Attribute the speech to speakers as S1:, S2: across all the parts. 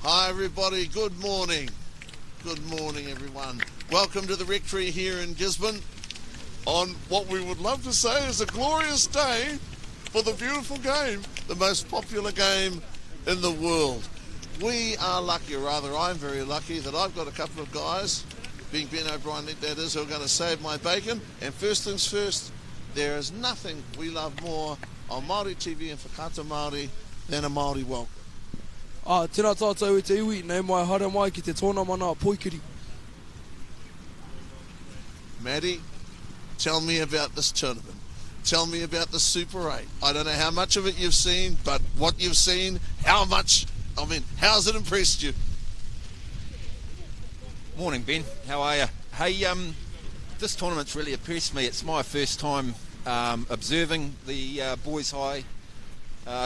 S1: Hi everybody, good morning. Good morning everyone. Welcome to the Rectory here in Gisborne on what we would love to say is a glorious day for the beautiful game, the most popular game in the world. We are lucky, or rather I'm very lucky, that I've got a couple of guys, being Ben O'Brien that is, who are going to save my bacon. And first things first, there is nothing we love more on Māori TV and Whakaata Māori than a Māori welcome.
S2: Tēnā tātou e te iwi, nei mai hara mai ki te tōna mana poikiri.
S1: Maddie, tell me about this tournament. Tell me about the Super 8. I don't know how much of it you've seen, but what you've seen, how's it impressed you?
S3: Morning, Ben. How are you? Hey, this tournament's really impressed me. It's my first time observing the Boys High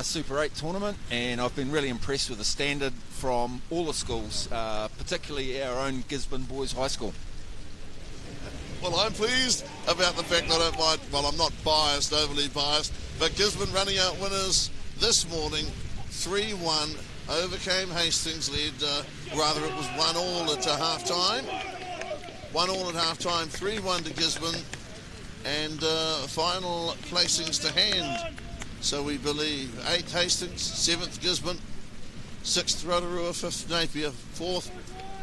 S3: Super 8 tournament, and I've been really impressed with the standard from all the schools, particularly our own Gisborne Boys High School.
S1: Well, I'm pleased about the fact that I'm not biased, overly biased, but Gisborne running out winners this morning, 3-1, overcame Hastings, led, it was 1-1 at half-time. 1-1 at half-time, 3-1 to Gisborne, and final placings to hand. So we believe 8th Hastings, 7th Gisborne, 6th Rotorua, 5th Napier, 4th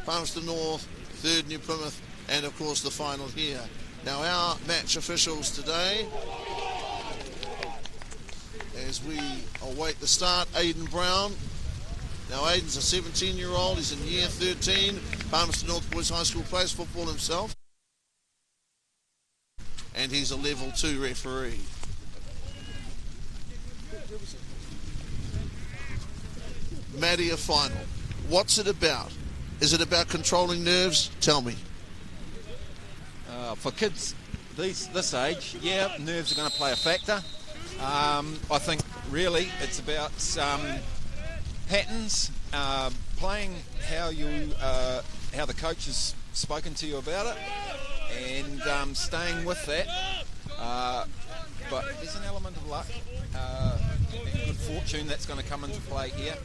S1: Palmerston North, 3rd New Plymouth, and of course the final here. Now our match officials today, as we await the start, Aidan Brown. Now Aidan's a 17-year-old, he's in year 13, Palmerston North Boys High School, plays football himself, and he's a level 2 referee. Maddie, a final. What's it about? Is it about controlling nerves? Tell me.
S3: For kids this age, yeah, nerves are going to play a factor. I think really it's about patterns, playing how the coach has spoken to you about it, and staying with that. But there's an element of luck and good fortune that's going to come into play here.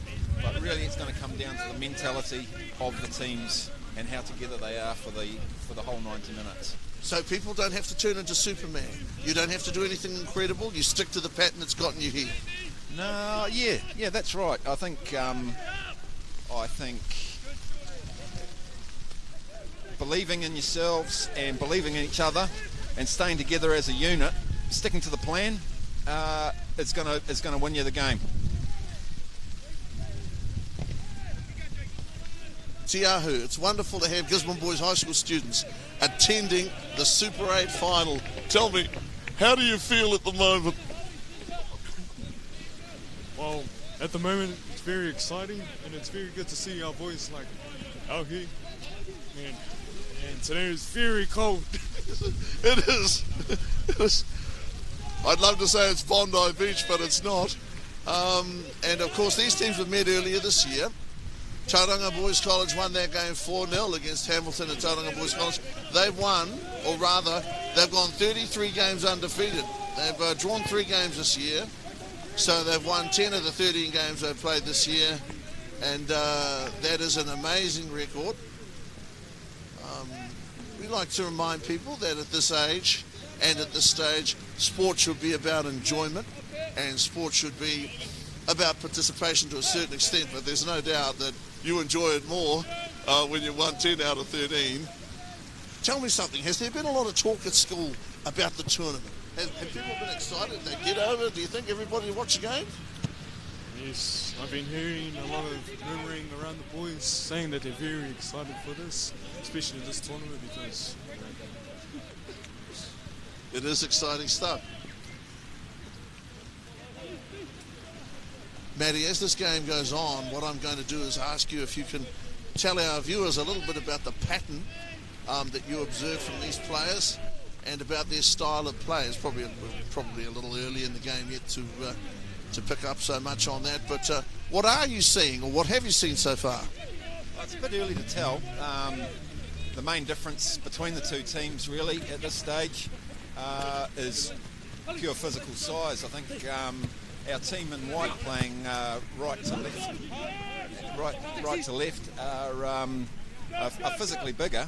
S3: But really it's going to come down to the mentality of the teams and how together they are for the whole 90 minutes.
S1: So people don't have to turn into Superman. You don't have to do anything incredible. You stick to the pattern that's gotten you here.
S3: No, yeah, that's right. I think believing in yourselves and believing in each other and staying together as a unit, sticking to the plan, is going to win you the game.
S1: Tiahu, it's wonderful to have Gisborne Boys High School students attending the Super 8 final. Tell me, how do you feel at the moment?
S4: Well, at the moment it's very exciting, and it's very good to see our boys out here. And today is very cold.
S1: It is. I'd love to say it's Bondi Beach, but it's not. And of course these teams were met earlier this year. Tauranga Boys College won that game 4-0 against Hamilton and Tauranga Boys College. They've won, or rather, they've gone 33 games undefeated. They've drawn 3 games this year, so they've won 10 of the 13 games they've played this year, and that is an amazing record. We like to remind people that at this age and at this stage, sport should be about enjoyment, and sport should be about participation to a certain extent, but there's no doubt that you enjoy it more when you won 10 out of 13. Tell me something, has there been a lot of talk at school about the tournament? Have people been excited? They get over? Do you think everybody will watch the game?
S4: Yes, I've been hearing a lot of murmuring around the boys saying that they're very excited for this, especially this tournament, because
S1: it is exciting stuff. Maddie, as this game goes on, what I'm going to do is ask you if you can tell our viewers a little bit about the pattern that you observe from these players and about their style of play. It's probably a little early in the game yet to pick up so much on that, but what are you seeing, or what have you seen so far?
S3: Well, it's a bit early to tell. The main difference between the two teams really at this stage is pure physical size. I think our team in white playing right to left right to left are physically bigger,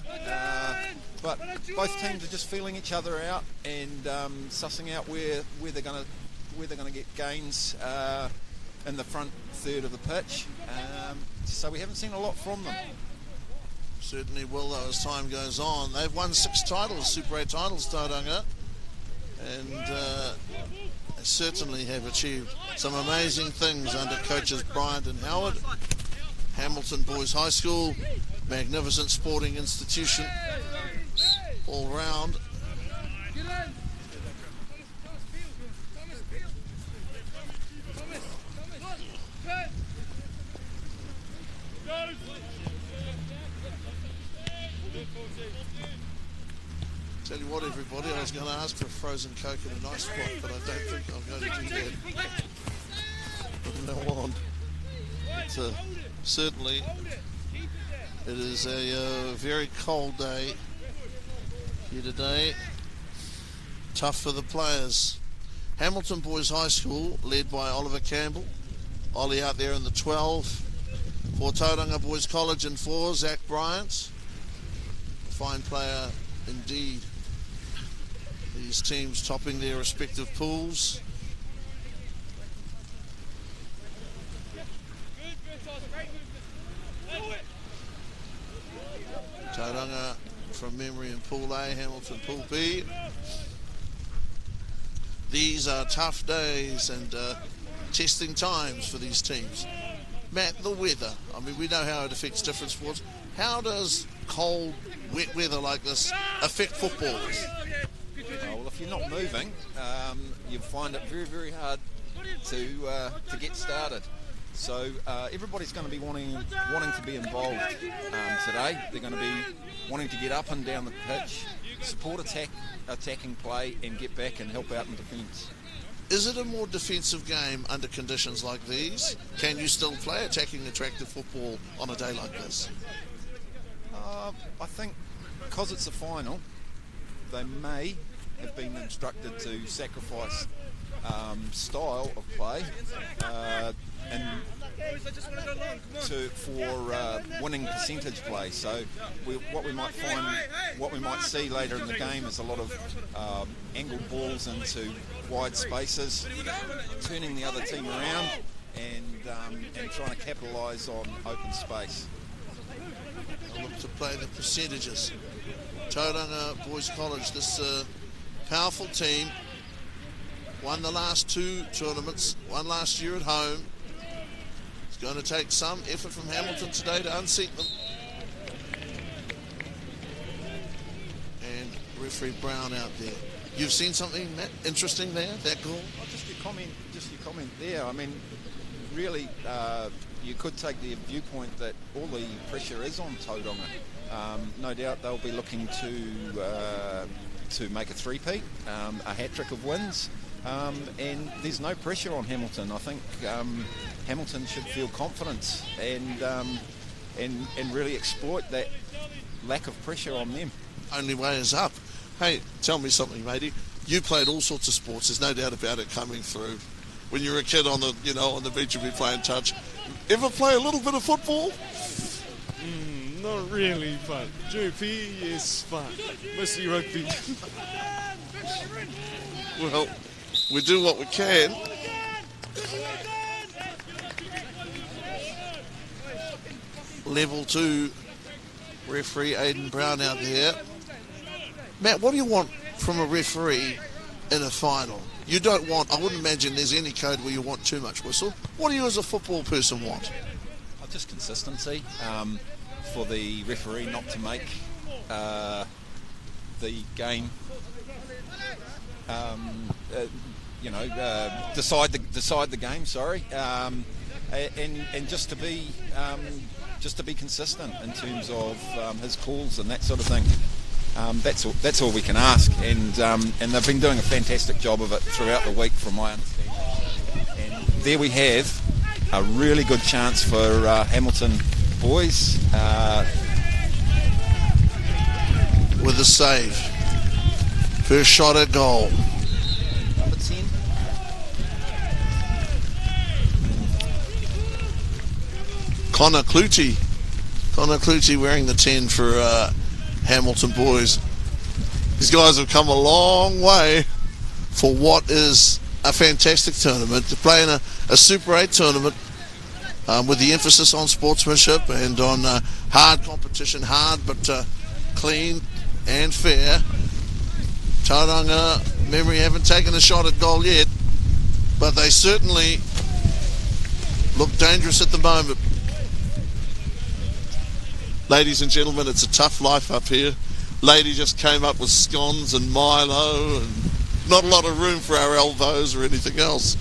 S3: but both teams are just feeling each other out and sussing out where they're going to get gains in the front third of the pitch. So we haven't seen a lot from them.
S1: Certainly will, though, as time goes on. They've won 6 titles, Super 8 titles, Tauranga, and they certainly have achieved some amazing things under coaches Bryant and Howard. Hamilton Boys High School, magnificent sporting institution all round. Tell you what, everybody, I was going to ask for a frozen Coke and a nice spot, but I don't think I'm going to do that from now on. But, certainly, it is a very cold day here today. Tough for the players. Hamilton Boys High School, led by Oliver Campbell. Ollie out there in the 12. For Tauranga Boys College and 4, Zach Bryant. A fine player indeed. These teams topping their respective pools. Tauranga from memory in Pool A, Hamilton Pool B. These are tough days and testing times for these teams. Matt, the weather. I mean, we know how it affects different sports. How does cold, wet weather like this affect footballers?
S3: Well, if you're not moving, you find it very, very hard to get started. So everybody's going to be wanting to be involved today. They're going to be wanting to get up and down the pitch, support attacking play, and get back and help out in defence.
S1: Is it a more defensive game under conditions like these? Can you still play attacking, attractive football on a day like this?
S3: I think because it's a final, they may have been instructed to sacrifice style of play and for winning percentage play. So what we might see later in the game is a lot of angled balls into wide spaces, turning the other team around and trying to capitalise on open space.
S1: I'll look to play the percentages. Tauranga Boys College, this powerful team, won the last 2 tournaments, one last year at home. It's going to take some effort from Hamilton today to unseat them. And referee Brown out there. You've seen something, Matt, interesting there, that goal?
S3: Oh, just your comment there. I mean, really, you could take the viewpoint that all the pressure is on Tauranga. No doubt they'll be looking to make a three-peat, a hat-trick of wins, and there's no pressure on Hamilton. I think Hamilton should feel confident and really exploit that lack of pressure on them.
S1: Only way is up. Hey, tell me something, matey. You played all sorts of sports. There's no doubt about it coming through. When you were a kid on the beach, you'd be playing touch. Ever play a little bit of football?
S4: Not really, but JP is fun. Mostly rugby.
S1: Well, we do what we can. Level 2 referee Aidan Brown out there. Matt, what do you want from a referee in a final? You don't want, I wouldn't imagine there's any code where you want too much whistle. What do you as a football person want?
S3: Just consistency. For the referee not to make the game, decide the game. Sorry, and just to be consistent in terms of his calls and that sort of thing. That's all we can ask, and they've been doing a fantastic job of it throughout the week, from my understanding. And there we have a really good chance for Hamilton Boys
S1: with a save. First shot at goal.
S3: Number 10.
S1: Connor Clutie wearing the 10 for Hamilton Boys. These guys have come a long way for what is a fantastic tournament. They're playing a Super 8 tournament with the emphasis on sportsmanship and on hard competition, hard but clean and fair. Tauranga memory haven't taken a shot at goal yet, but they certainly look dangerous at the moment. Ladies and gentlemen, it's a tough life up here. Lady just came up with scones and Milo, and not a lot of room for our elbows or anything else.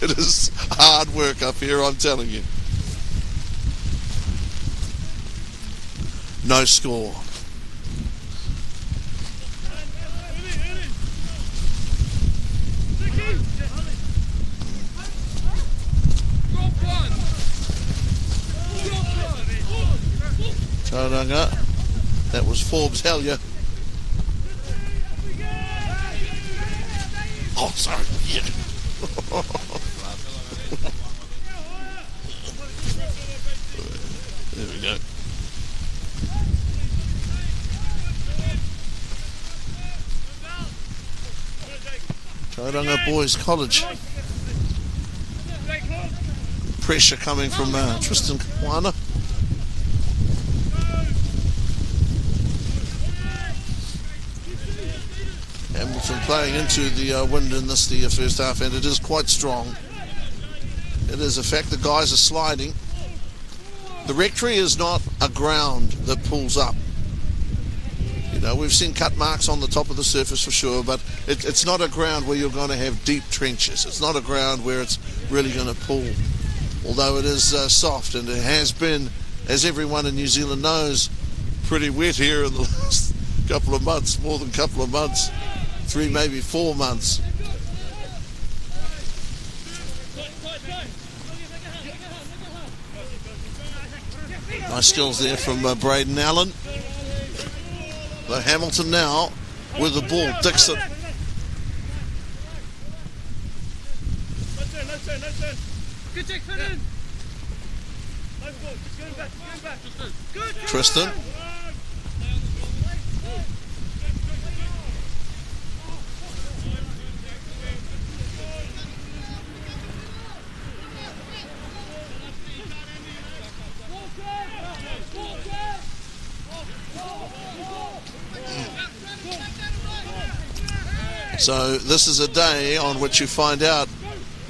S1: It is hard work up here, I'm telling you. No score. Tauranga, that was Forbes Hellier. Oh, sorry. Yeah. There we go. Tauranga Boys College. Pressure coming from Tristan Kwana. Hamilton playing into the wind in this the first half, and it is quite strong. It is a fact the guys are sliding. The rectory is not a ground that pulls up. You know, we've seen cut marks on the top of the surface for sure, but it's not a ground where you're going to have deep trenches. It's not a ground where it's really going to pull. Although it is soft, and it has been, as everyone in New Zealand knows, pretty wet here in the last couple of months, more than a couple of months. 3, maybe 4 months. Nice skills there from Braden Allen. Though Hamilton now with the ball. Dixon. Tristan. So this is a day on which you find out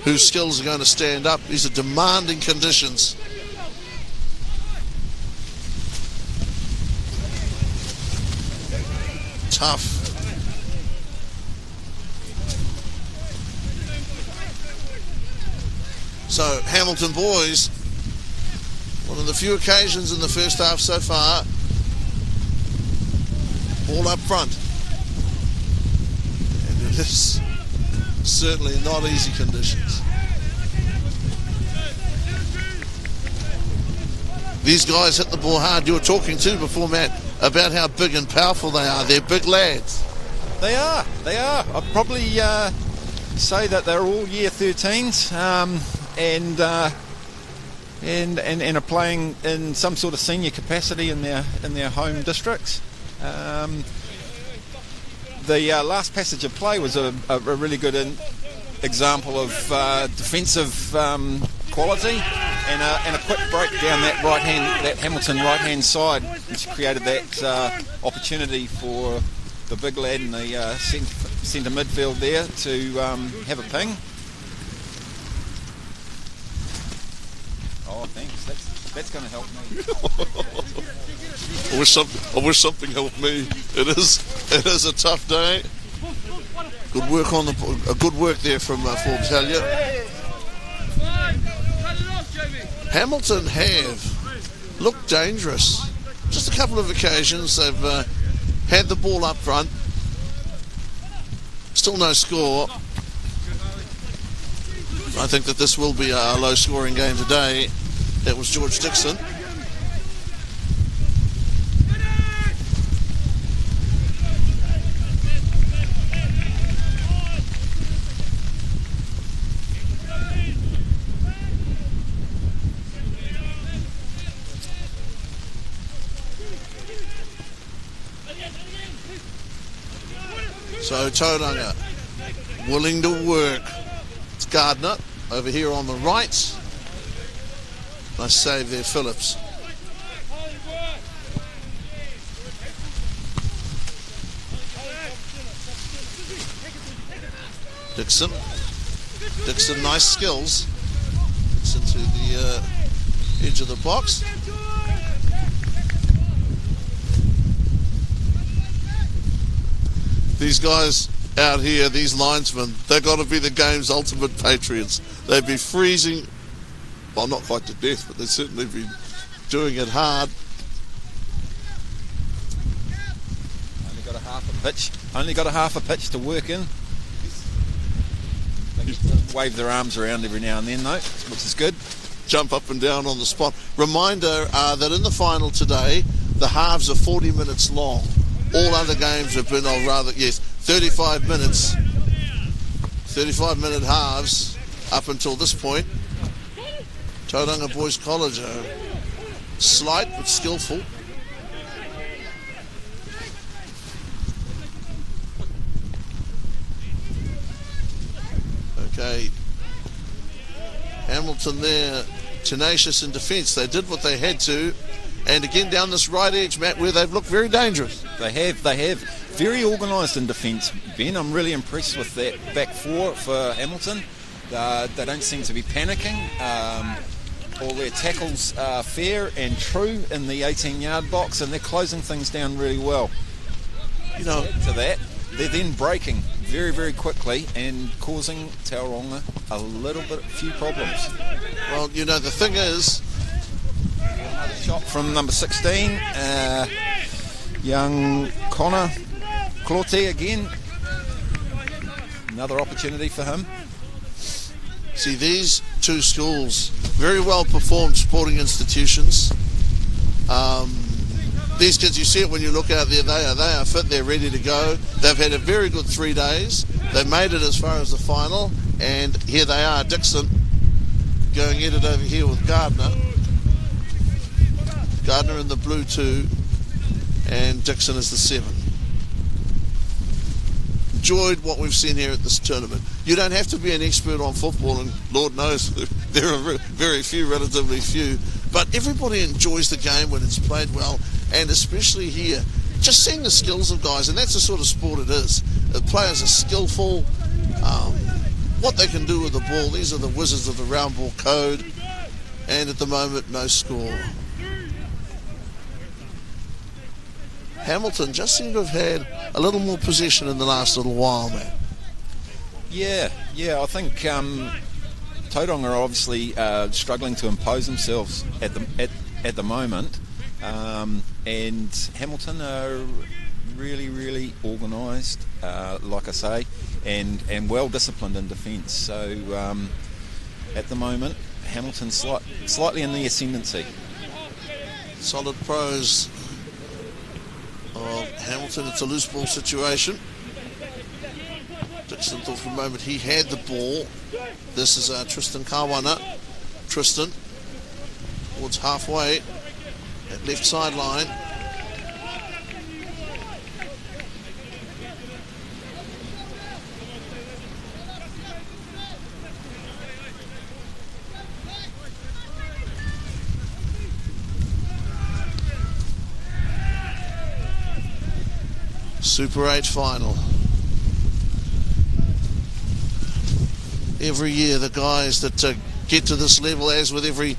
S1: whose skills are going to stand up. These are demanding conditions. Tough. So Hamilton Boys, one of the few occasions in the first half so far, all up front. And it is certainly not easy conditions. These guys hit the ball hard. You were talking too before, Matt, about how big and powerful they are. They're big lads.
S3: They are. I'd probably say that they're all year 13s and are playing in some sort of senior capacity in their home districts. The last passage of play was a really good example of defensive quality and a quick break down that Hamilton right-hand side, which created that opportunity for the big lad in the centre midfield there to have a ping. Oh, thanks. That's going to help me.
S1: I wish something helped me. It is a tough day. Good work on good work there from Forbes Hellier. Hamilton have looked dangerous. Just a couple of occasions they've had the ball up front. Still no score. I think that this will be a low-scoring game today. That was George Dixon. So Tauranga willing to work. It's Gardner over here on the right. Nice save there, Phillips. Dixon, nice skills. It's into the edge of the box. These guys out here, these linesmen, they've got to be the game's ultimate patriots. They'd be freezing, well, not quite to death, but they'd certainly be doing it hard.
S3: Only got a half a pitch to work in. Wave their arms around every now and then, though, which is good.
S1: Jump up and down on the spot. Reminder that in the final today, the halves are 40 minutes long. All other games have been, 35 minutes. 35-minute halves up until this point. Tauranga Boys College are slight but skillful. Okay, Hamilton there, tenacious in defence. They did what they had to, and again down this right edge, Matt, where they've looked very dangerous.
S3: They have. Very organised in defence, Ben. I'm really impressed with that back four for Hamilton. They don't seem to be panicking. All their tackles are fair and true in the 18-yard box, and they're closing things down really well.
S1: You know,
S3: to that, they're then breaking very, very quickly and causing Tauranga a few problems.
S1: Well, you know, the thing is,
S3: another shot from number 16, young Connor Clorty again. Another opportunity for him.
S1: See, these two schools, very well performed sporting institutions. These kids, you see it when you look out there, they are fit, they're ready to go. They've had a very good 3 days. They've made it as far as the final, and here they are, Dixon going at it over here with Gardner. Gardner in the blue 2, and Dixon is the 7. Enjoyed what we've seen here at this tournament. You don't have to be an expert on football, and Lord knows there are very few, relatively few, but everybody enjoys the game when it's played well, and especially here, just seeing the skills of guys, and that's the sort of sport it is. The players are skillful, what they can do with the ball. These are the wizards of the round ball code, and at the moment, no score. Hamilton just seem to have had a little more possession in the last little while, man. Yeah,
S3: I think Tauranga are obviously struggling to impose themselves at the moment, and Hamilton are really, really organised, like I say, and well disciplined in defence. So at the moment, Hamilton slightly in the ascendancy.
S1: Solid pros of Hamilton. It's a loose ball situation. Dixon thought for a moment he had the ball. This is Tristan Kawana. Tristan towards halfway at left sideline. Super 8 final. Every year the guys that get to this level, as with every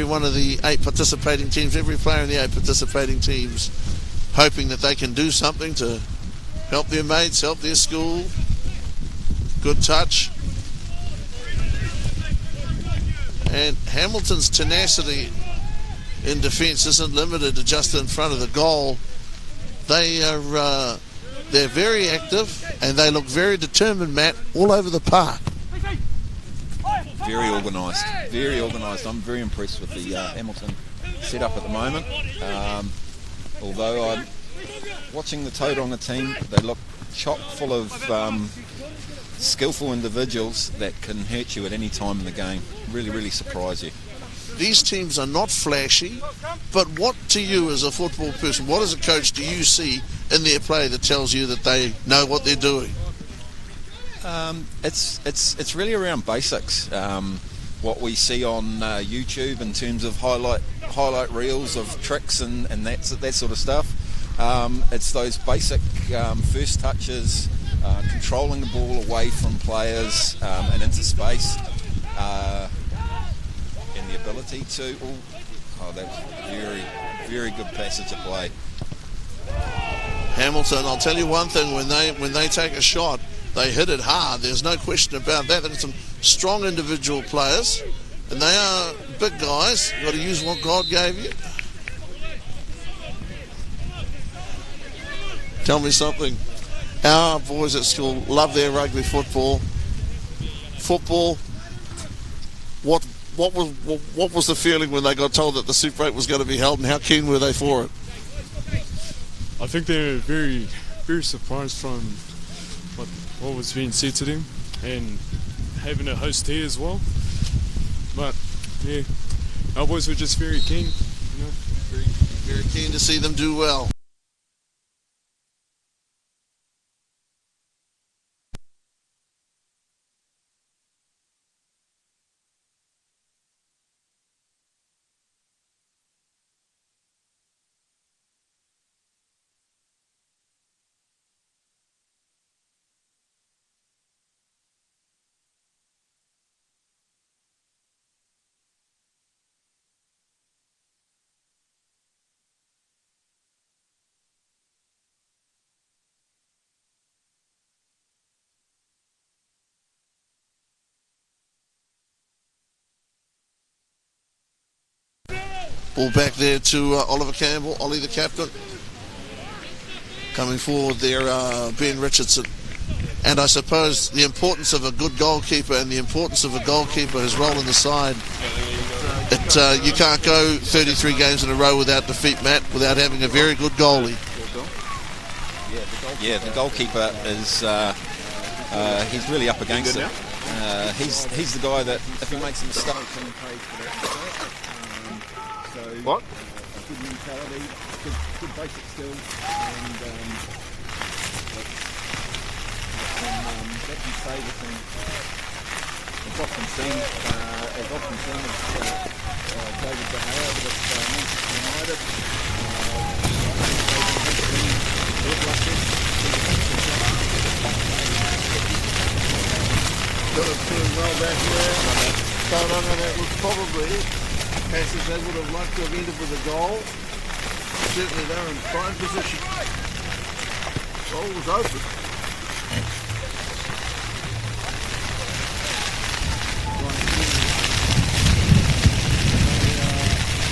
S1: one of the 8 participating teams, every player in the 8 participating teams, hoping that they can do something to help their mates, help their school. Good touch. And Hamilton's tenacity in defence isn't limited to just in front of the goal. They're very active, and they look very determined, Matt, all over the park.
S3: Very organised. I'm very impressed with the Hamilton setup at the moment. Although I'm watching the Tauranga team, they look chock full of skillful individuals that can hurt you at any time in the game. Really, really surprise you.
S1: these teams are not flashy, but what to you as a football person, what as a coach do you see in their play that tells you that they know what they're doing?
S3: It's really around basics. What we see on YouTube in terms of highlight reels of tricks and that sort of stuff. It's those basic first touches, controlling the ball away from players and into space, and the ability to. That was a very, very good passage of play.
S1: Hamilton, I'll tell you one thing: when they take a shot, they hit it hard. There's no question about that. They've got some strong individual players, and they are big guys. You've got to use what God gave you. Tell me something. Our boys at school love their rugby football. Football. What was the feeling when they got told that the Super 8 was going to be held, and how keen were they for it?
S4: I think they're very, very surprised from what was being said to them, and having a host here as well. But yeah, our boys were just very keen,
S1: very, very keen to see them do well. Ball back there to Oliver Campbell, Ollie the captain. Coming forward there, Ben Richardson. And I suppose the importance of a good goalkeeper and the importance of a goalkeeper, his role in the side. You can't go 33 games in a row without defeat, Matt, without having a very good goalie.
S3: Yeah, the goalkeeper is he's really up against it. He's the guy that if he makes a mistake,
S5: what?
S3: Good mentality, good basic skills, and that can save the team. It's often seen as David De Gea with Manchester United.
S1: Got it doing well back there. Tauranga, that was probably passes they would have liked to have ended with a goal. Certainly they're in prime position. Goal was open.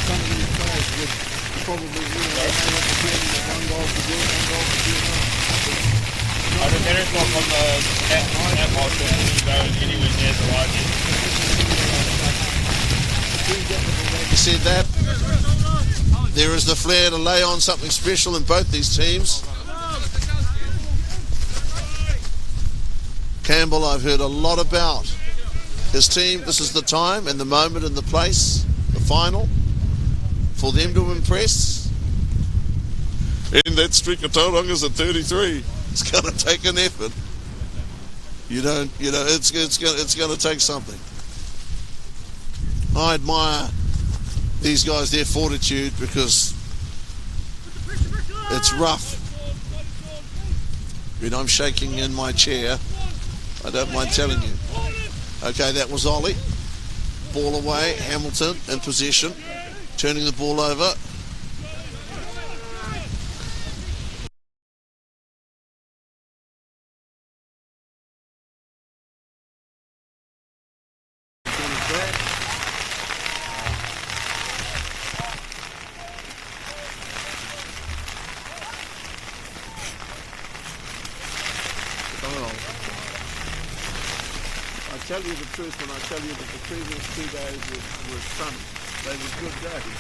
S1: Some of these players would probably win one goal to do, one goal to do.
S6: I don't know if on the app also goes anywhere near the right.
S1: You said that. There is the flair to lay on something special in both these teams. Campbell, I've heard a lot about his team. This is the time and the moment and the place, the final, for them to impress. And that streak of Tauranga's at 33. It's going to take an effort. It's going to take something. I admire these guys, their fortitude, because it's rough. When I'm shaking in my chair, I don't mind telling you. Okay, that was Ollie. Ball away, Hamilton in possession, turning the ball over. I tell you the truth when I tell you that the previous 2 days were sunny. They were good days.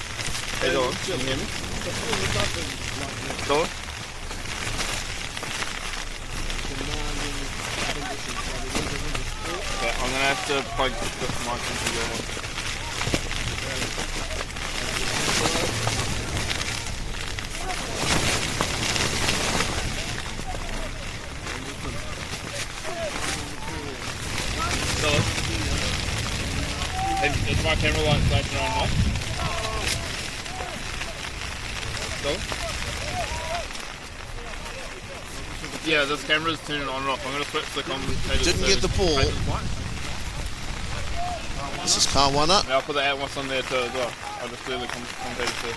S5: Hey, Dawn, can you hear me? Dawn? Okay, I'm going to have to plug the mic into your one.
S6: camera lights flashing on off? Still? Yeah, this camera's turning on and off. I'm going to switch the commentator.
S1: Didn't get the ball. This is Kawana.
S6: Yeah, I'll put the Atmos on there too as well. I'll just do the commentator too.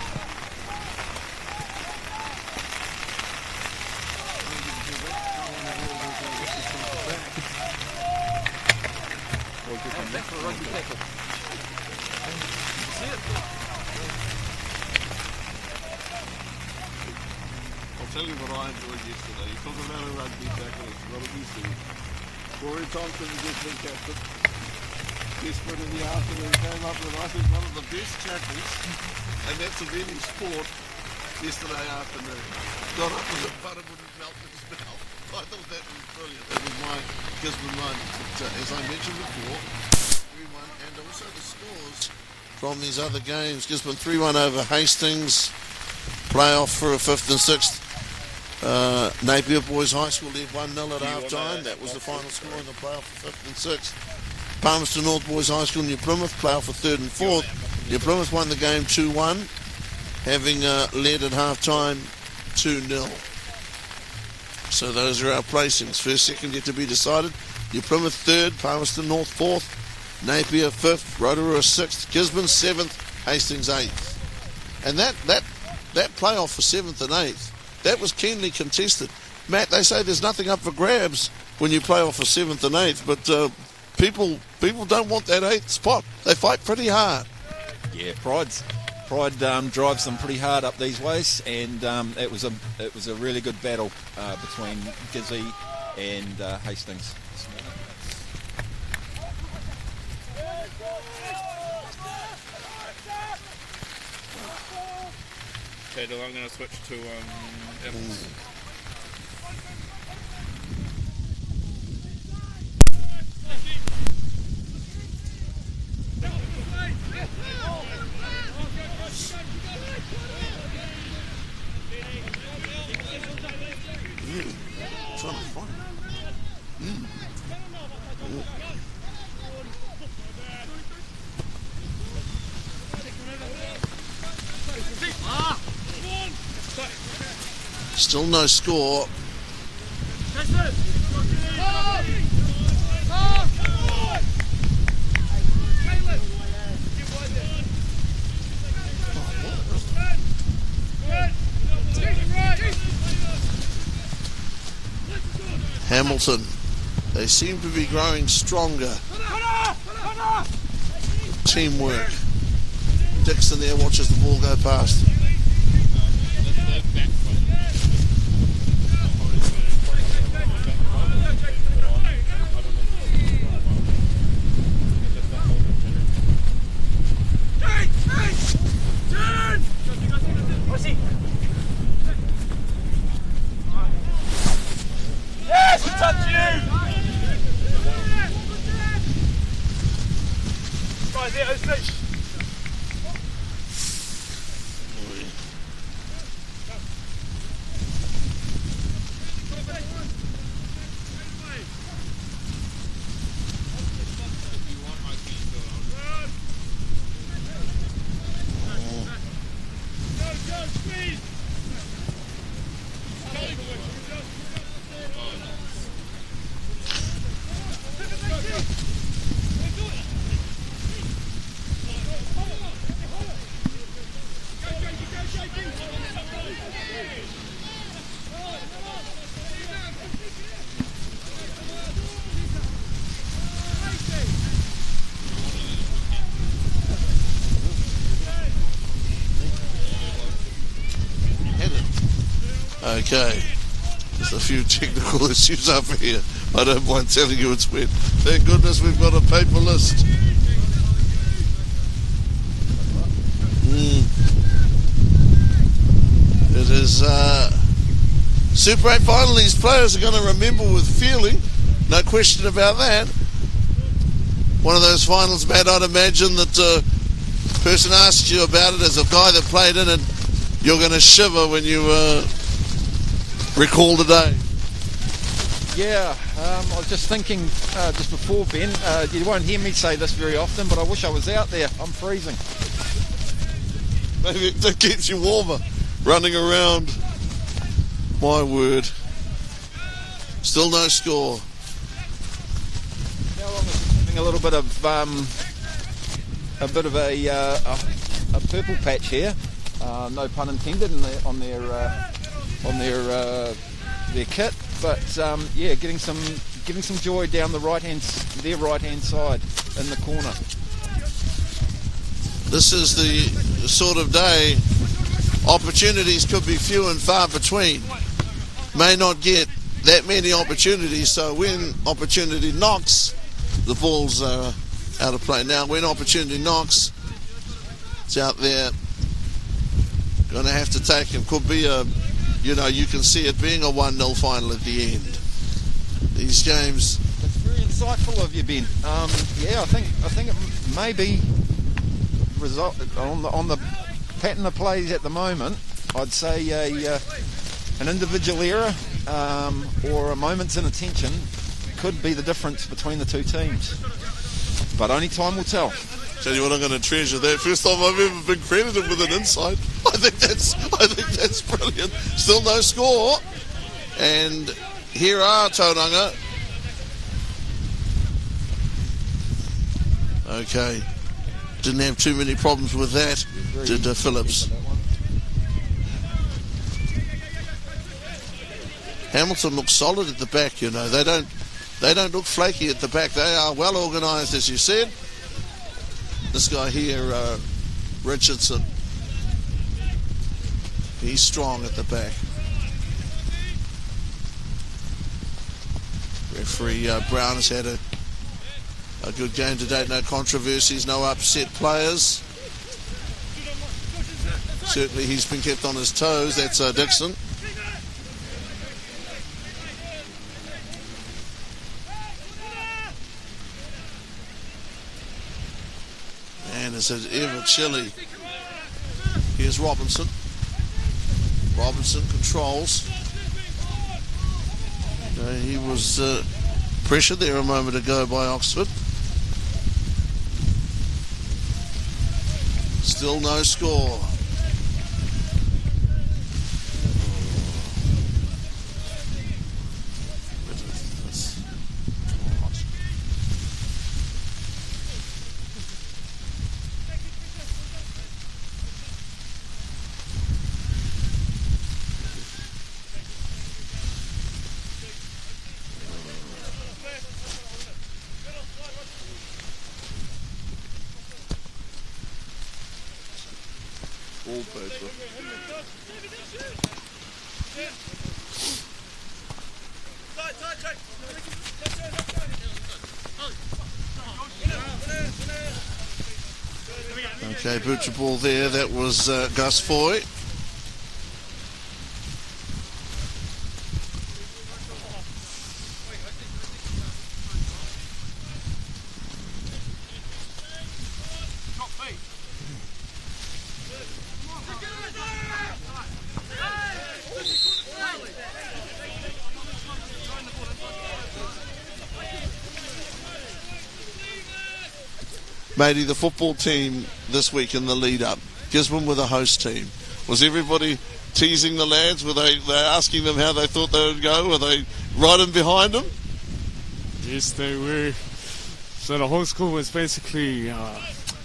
S1: I'll tell you what I enjoyed yesterday. You talk about a rugby tackle, it's got to be seen. Rory Thompson is Gisborne captain. Gisborne in the afternoon came up with, I think, one of the best tackles, and that's of any sport, yesterday afternoon. Got up with the butter wouldn't melt in his mouth. I thought that was brilliant. That was my Gisborne moment. But as I mentioned before, 3-1, and also the scores from these other games. Gisborne 3-1 over Hastings. Playoff for a 5th and 6th. Napier Boys High School led 1-0 at half time. That was the final score in the playoff for 5th and 6th. Palmerston North Boys High School, New Plymouth, playoff for 3rd and 4th. New Plymouth won the game 2-1, having led at half time 2-0. So those are our placings. First, second yet to be decided. New Plymouth 3rd, Palmerston North 4th, Napier 5th, Rotorua 6th, Gisborne 7th, Hastings 8th. And that playoff for 7th and 8th, that was keenly contested. Matt, they say there's nothing up for grabs when you play off for 7th and 8th, but people don't want that 8th spot. They fight pretty hard.
S3: Yeah, Pride drives them pretty hard up these ways, and it was a really good battle between Gizzy and Hastings this morning.
S6: Okay, Dylan, I'm going to switch to Evans.
S1: Trying to find it. Still no score. Hamilton, they seem to be growing stronger. Teamwork. Dixon there watches the ball go past.
S6: Yes, it's up to you! Right, there, who's finished?
S1: Okay, there's a few technical issues up here. I don't mind telling you it's wet. Thank goodness we've got a paper list. It is Super 8 final. These players are going to remember with feeling, no question about that. One of those finals, Matt, I'd imagine that person asks you about it as a guy that played in it, you're going to shiver when you recall the day.
S3: Yeah, I was just thinking just before, Ben, you won't hear me say this very often, but I wish I was out there. I'm freezing.
S1: Maybe that keeps you warmer, running around. My word. Still no score.
S3: How long is it having a little bit of a purple patch here? No pun intended on their kit, but yeah, giving some joy down their right hand side in the corner.
S1: This is the sort of day opportunities could be few and far between. May not get that many opportunities, so when opportunity knocks, the ball's out of play. Now, when opportunity knocks, it's out there. Going to have to take it. Could be a, you can see it being a 1-0 final at the end. These games.
S3: That's very insightful of you, Ben. Yeah, I think it may be result on the pattern of plays at the moment. I'd say an individual error or a moment's inattention could be the difference between the two teams. But only time will tell.
S1: Tell you what, I'm going to treasure that. First time I've ever been credited with an insight. I think that's brilliant. Still no score. And here are Tauranga. Okay. Didn't have too many problems with that, did Phillips. Hamilton looks solid at the back, They don't look flaky at the back. They are well organised, as you said. This guy here, Richardson, he's strong at the back. Referee Brown has had a good game to date. No controversies, no upset players. Certainly he's been kept on his toes. That's Dixon. And it's ever chilly. Here's Robinson. Robinson controls. He was pressured there a moment ago by Oxford. Still no score. Okay, butcher ball there. That was Gus Foy. Matey, the football team this week in the lead-up, Gisborne were the host team. Was everybody teasing the lads? Were they asking them how they thought they would go? Were they riding behind them?
S4: Yes, they were. So the whole school was basically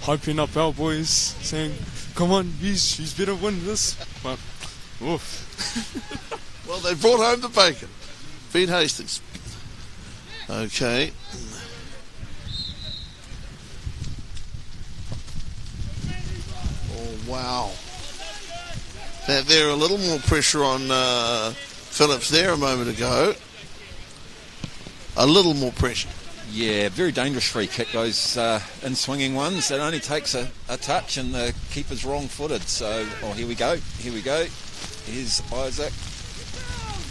S4: hyping up our boys, saying, come on, you better win this. But, oof.
S1: Well, they brought home the bacon. Beat Hastings. Okay. Wow. There a little more pressure on Phillips there a moment ago. A little more pressure.
S3: Yeah, very dangerous free kick, those in swinging ones. It only takes a touch and the keeper's wrong-footed. So, here we go. Here's Isaac.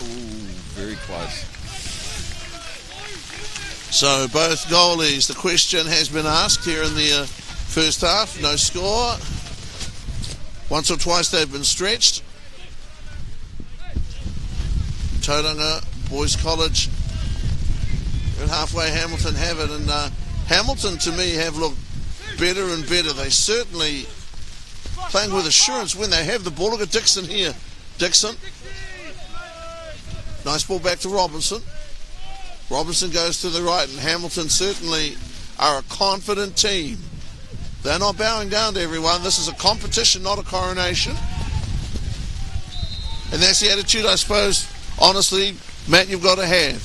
S3: Ooh, very close.
S1: So both goalies, the question has been asked here in the first half. No score. Once or twice they've been stretched. Tauranga Boys College And halfway Hamilton have it, and Hamilton to me have looked better and better. They certainly playing with assurance when they have the ball. Look at Dixon here. Dixon. Nice ball back to Robinson. Robinson goes to the right, and Hamilton certainly are a confident team. They're not bowing down to everyone. This is a competition, not a coronation. And that's the attitude, I suppose, honestly, Matt, you've got to have.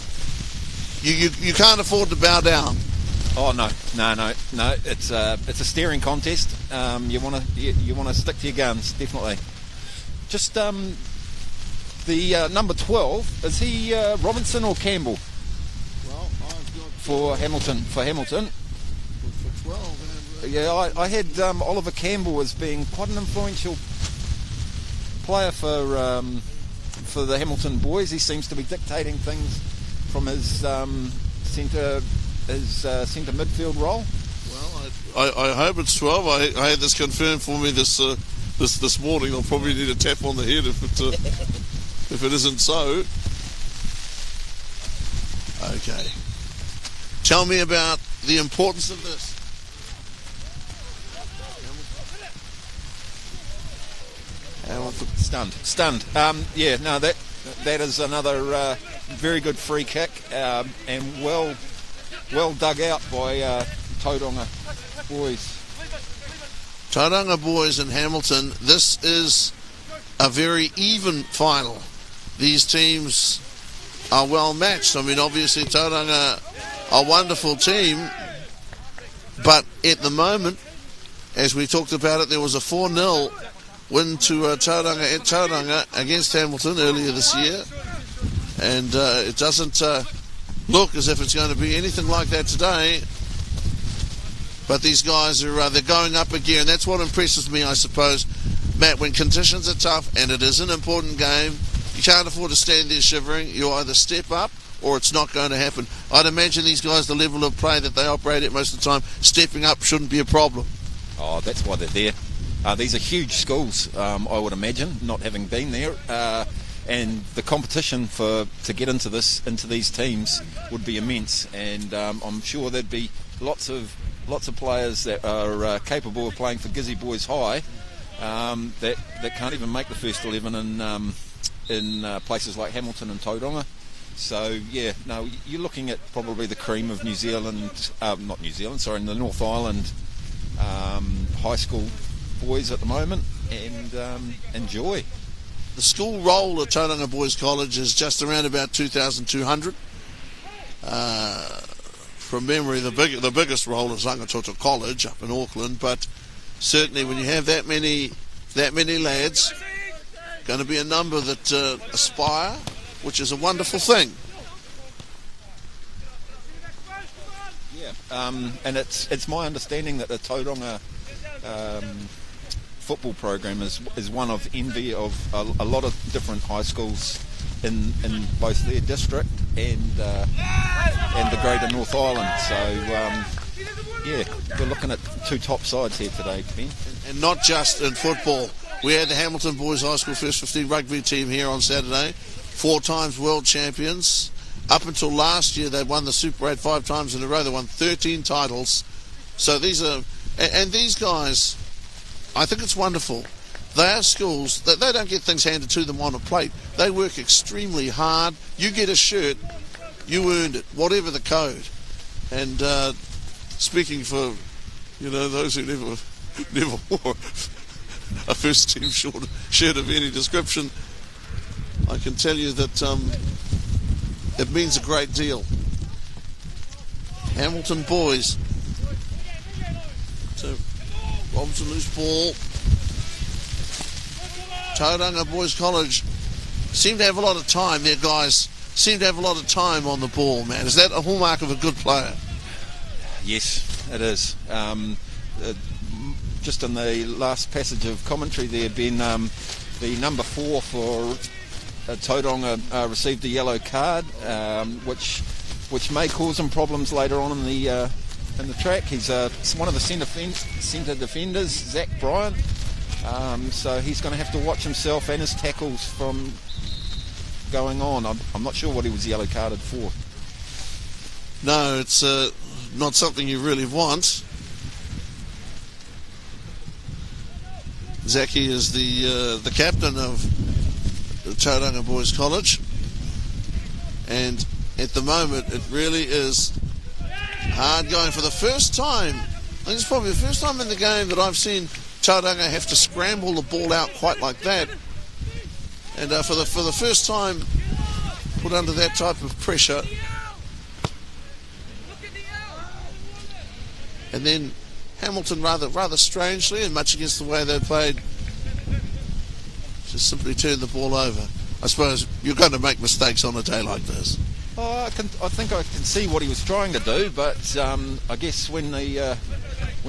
S1: You can't afford to bow down.
S3: Oh no! It's a staring contest. You want to stick to your guns, definitely. Just the number 12, is he Robinson or Campbell?
S1: Well, I've got
S3: for Hamilton. For
S1: 12.
S3: Yeah, I had Oliver Campbell as being quite an influential player for the Hamilton boys. He seems to be dictating things from his centre midfield role.
S1: Well, I hope it's 12. I had this confirmed for me this morning. I'll probably need a tap on the head if it isn't so. Okay. Tell me about the importance of this.
S3: Stunned. Yeah, no, that is another very good free kick, and well dug out by Tauranga boys.
S1: Tauranga boys and Hamilton. This is a very even final. These teams are well matched. I mean, obviously Tauranga, a wonderful team, but at the moment, as we talked about it, there was a 4-0 win to Tauranga at Tauranga against Hamilton earlier this year, and it doesn't look as if it's going to be anything like that today. But these guys are they're going up a gear, and that's what impresses me, I suppose, Matt. When conditions are tough and it is an important game, you can't afford to stand there shivering. You either step up or it's not going to happen. I'd imagine these guys, the level of play that they operate at most of the time, stepping up shouldn't be a problem.
S3: Oh, that's why they're there. These are huge schools, I would imagine, not having been there, and the competition to get into these teams would be immense. And I'm sure there'd be lots of players that are capable of playing for Gisborne Boys High that can't even make the first 11 in places like Hamilton and Tauranga. So yeah, no, you're looking at probably the cream of New Zealand, in the North Island high school boys at the moment, and enjoy.
S1: The school roll at Tauranga Boys College is just around about 2,200. From memory, the biggest roll is Rangitoto College up in Auckland, but certainly when you have that many lads, going to be a number that aspire, which is a wonderful thing.
S3: Yeah, and it's my understanding that the Tauranga football program is one of envy of a lot of different high schools in both their district and the Greater North Island. So yeah, we're looking at two top sides here today, Ben.
S1: And not just in football. We had the Hamilton Boys High School First 15 rugby team here on Saturday, 4 times world champions. Up until last year, they won the Super 8 5 times in a row. They won 13 titles. So these guys, I think it's wonderful. They are schools that they don't get things handed to them on a plate. They work extremely hard. You get a shirt, you earned it, whatever the code. And speaking for, those who never wore a first team shirt of any description, I can tell you that it means a great deal. Hamilton boys. So Robinson loose ball. Tauranga Boys College seem to have a lot of time. Their guys seem to have a lot of time on the ball, man. Is that a hallmark of a good player?
S3: Yes, it is. Just in the last passage of commentary there, Ben, the number 4 for Tauranga received a yellow card, which may cause him problems later on in the track. He's one of the centre defenders, Zach Bryant. So he's going to have to watch himself and his tackles from going on. I'm not sure what he was yellow carded for.
S1: No, it's not something you really want. Zaki is the captain of the Tauranga Boys College, and at the moment it really is hard going. For the first time, I think it's probably the first time in the game that I've seen Tauranga have to scramble the ball out quite like that, and for the first time put under that type of pressure. And then Hamilton, rather strangely, and much against the way they played, just simply turned the ball over. I suppose you're going to make mistakes on a day like this.
S3: Oh, I think I can see what he was trying to do, but I guess when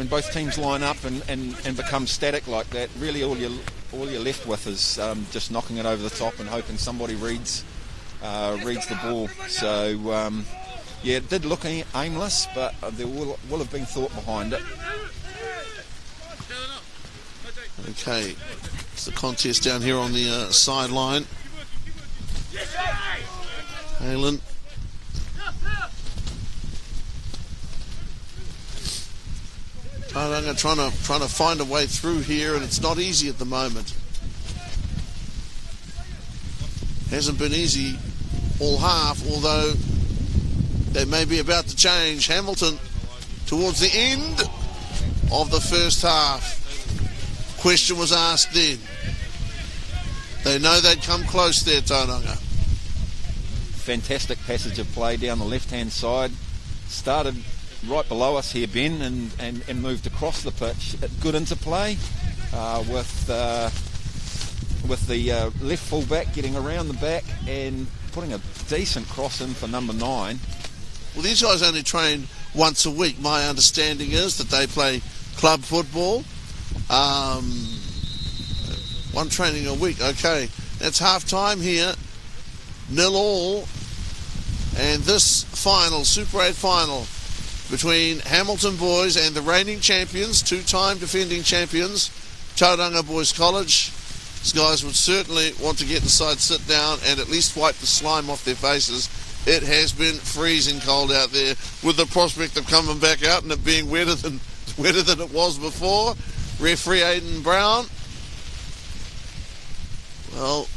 S3: both teams line up and become static like that, really all you're left with is just knocking it over the top and hoping somebody reads the ball. So yeah, it did look aimless, but there will have been thought behind it.
S1: Okay, it's the contest down here on the sideline. Halen. Tauranga trying to find a way through here, and it's not easy at the moment. Hasn't been easy all half, although they may be about to change. Hamilton towards the end of the first half. Question was asked then. They know they'd come close there, Tauranga.
S3: Fantastic passage of play down the left-hand side. Started right below us here, Ben, and moved across the pitch. Good interplay with the left full-back getting around the back and putting a decent cross in for number 9.
S1: Well, these guys only train once a week. My understanding is that they play club football. One training a week. Okay, that's half-time here. 0-0. And this final, Super 8 final, between Hamilton Boys and the reigning champions, 2-time defending champions, Tauranga Boys College. These guys would certainly want to get inside, sit down, and at least wipe the slime off their faces. It has been freezing cold out there, with the prospect of coming back out and it being wetter than it was before. Referee Aidan Brown. Well,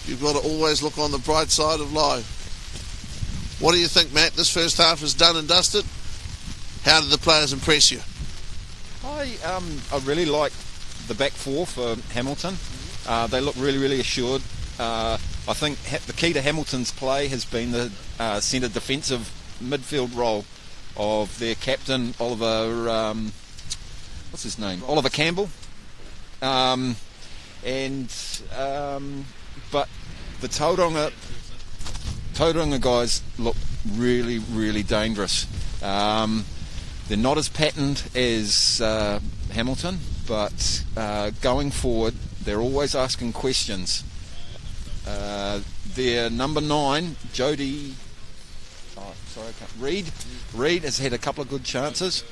S1: you've got to always look on the bright side of life. What do you think, Matt? This first half is done and dusted. How did the players impress you?
S3: I really like the back four for Hamilton. They look really, really assured. I think the key to Hamilton's play has been the centre defensive midfield role of their captain, Oliver. What's his name? Oliver Campbell. But the Tauranga guys look really, really dangerous. They're not as patterned as Hamilton, but going forward, they're always asking questions. Their number 9, Jody, Reed has had a couple of good chances.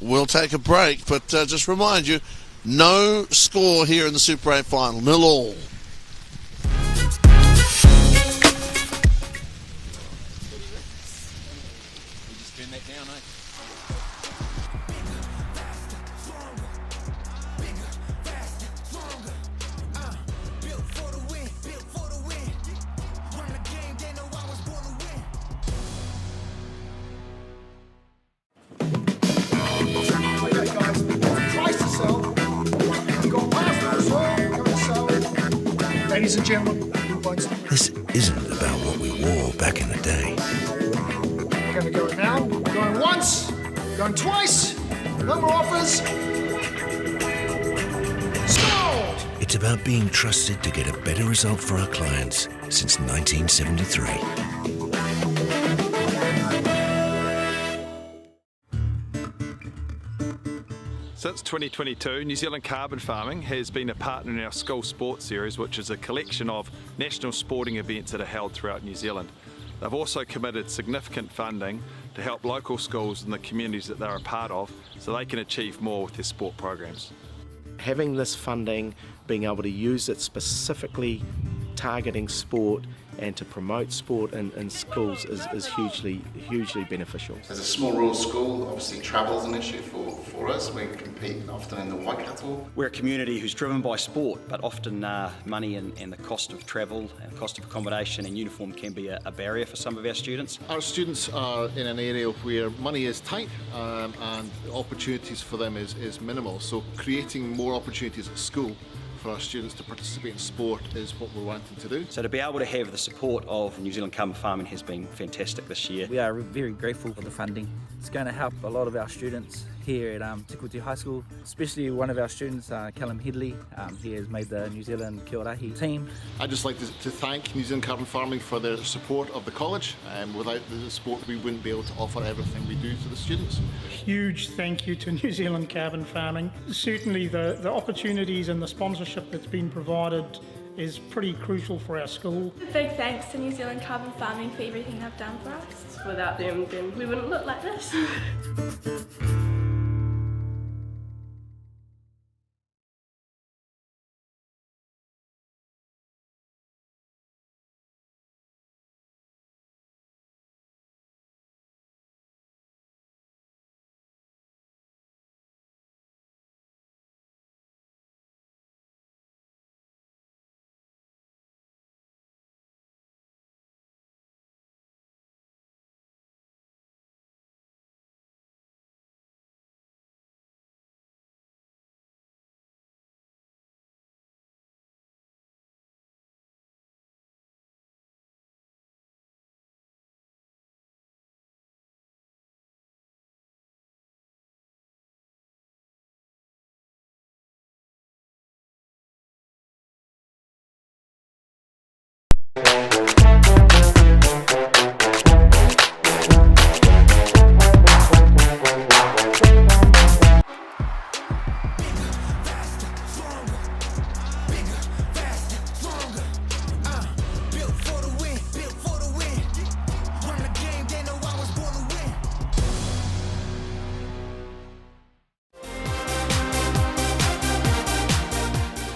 S1: We'll take a break, but just remind you, no score here in the Super 8 final, 0-0.
S7: Ladies and gentlemen,
S8: this isn't about what we wore back in the day.
S7: we're going to go now. Going once, going twice, no more offers. Sold!
S8: It's about being trusted to get a better result for our clients since 1973.
S5: Since 2022, New Zealand Carbon Farming has been a partner in our School Sports Series, which is a collection of national sporting events that are held throughout New Zealand. They've also committed significant funding to help local schools in the communities that they're a part of so they can achieve more with their sport programs.
S9: Having this funding, being able to use it specifically targeting sport and to promote sport in schools is hugely beneficial.
S10: As a small rural school, obviously travel is an issue for us. We compete often in the Waikato.
S11: We're a community who's driven by sport, but often money and the cost of travel and cost of accommodation and uniform can be a barrier for some of our students.
S12: Our students are in an area where money is tight and opportunities for them is minimal, so creating more opportunities at school for our students to participate in sport is what we're wanting to do.
S11: So to be able to have the support of New Zealand Carbon Farming has been fantastic this year.
S13: We are very grateful for the funding. It's going to help a lot of our students here at Tikuti High School, especially one of our students, Callum Headley. He has made the New Zealand Kia Orahi team.
S12: I'd just like to thank New Zealand Carbon Farming for their support of the college. Without the support, we wouldn't be able to offer everything we do to the students.
S14: Huge thank you to New Zealand Carbon Farming. Certainly the opportunities and the sponsorship that's been provided is pretty crucial for our school.
S15: Big thanks to New Zealand Carbon Farming for everything they've done for us. Without them, then we wouldn't look like this.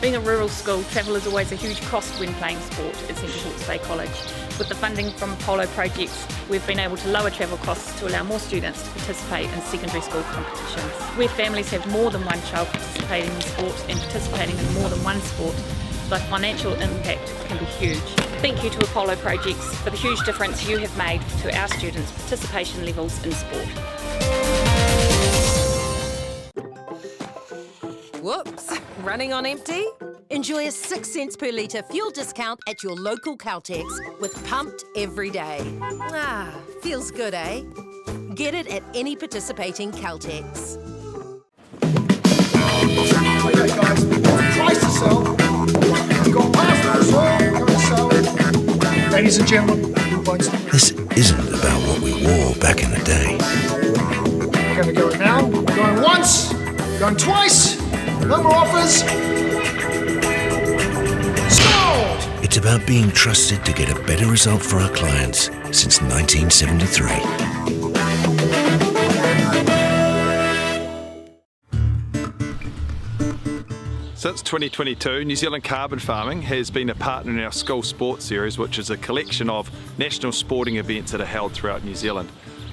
S16: Being a rural school, travel is always a huge cost when playing sport at Central Hawke's Bay College. With the funding from Apollo projects, we've been able to lower travel costs to allow more students to participate in secondary school competitions. Where families have more than one child participating in sport and participating in more than one sport, the financial impact can be huge. Thank you to Apollo projects for the huge difference you have made to our students' participation levels in sport.
S17: Whoops, running on empty? Enjoy a 6 cents per litre fuel discount at your local Caltex with Pumped every day. Ah, feels good, eh? Get it at any participating Caltex.
S7: Okay, guys, twice to sell. Got past the sell, going to sell. Ladies and gentlemen,
S8: this isn't about what we wore back in the day.
S7: We're going to go now. Going once, going twice. No more offers. Sold!
S8: It's about being trusted to get a better result for our clients since 1973.
S5: Since 2022, New Zealand Carbon Farming has been a partner in our School Sports Series, which is a collection of national sporting events that are held throughout New Zealand.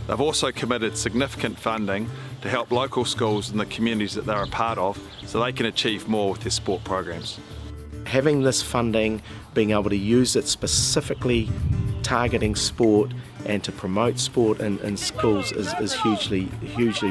S5: They've also committed significant funding to help local schools and the communities that they're a part of so they can achieve more with their sport programs.
S9: Having this funding, being able to use it specifically targeting sport and to promote sport in schools is hugely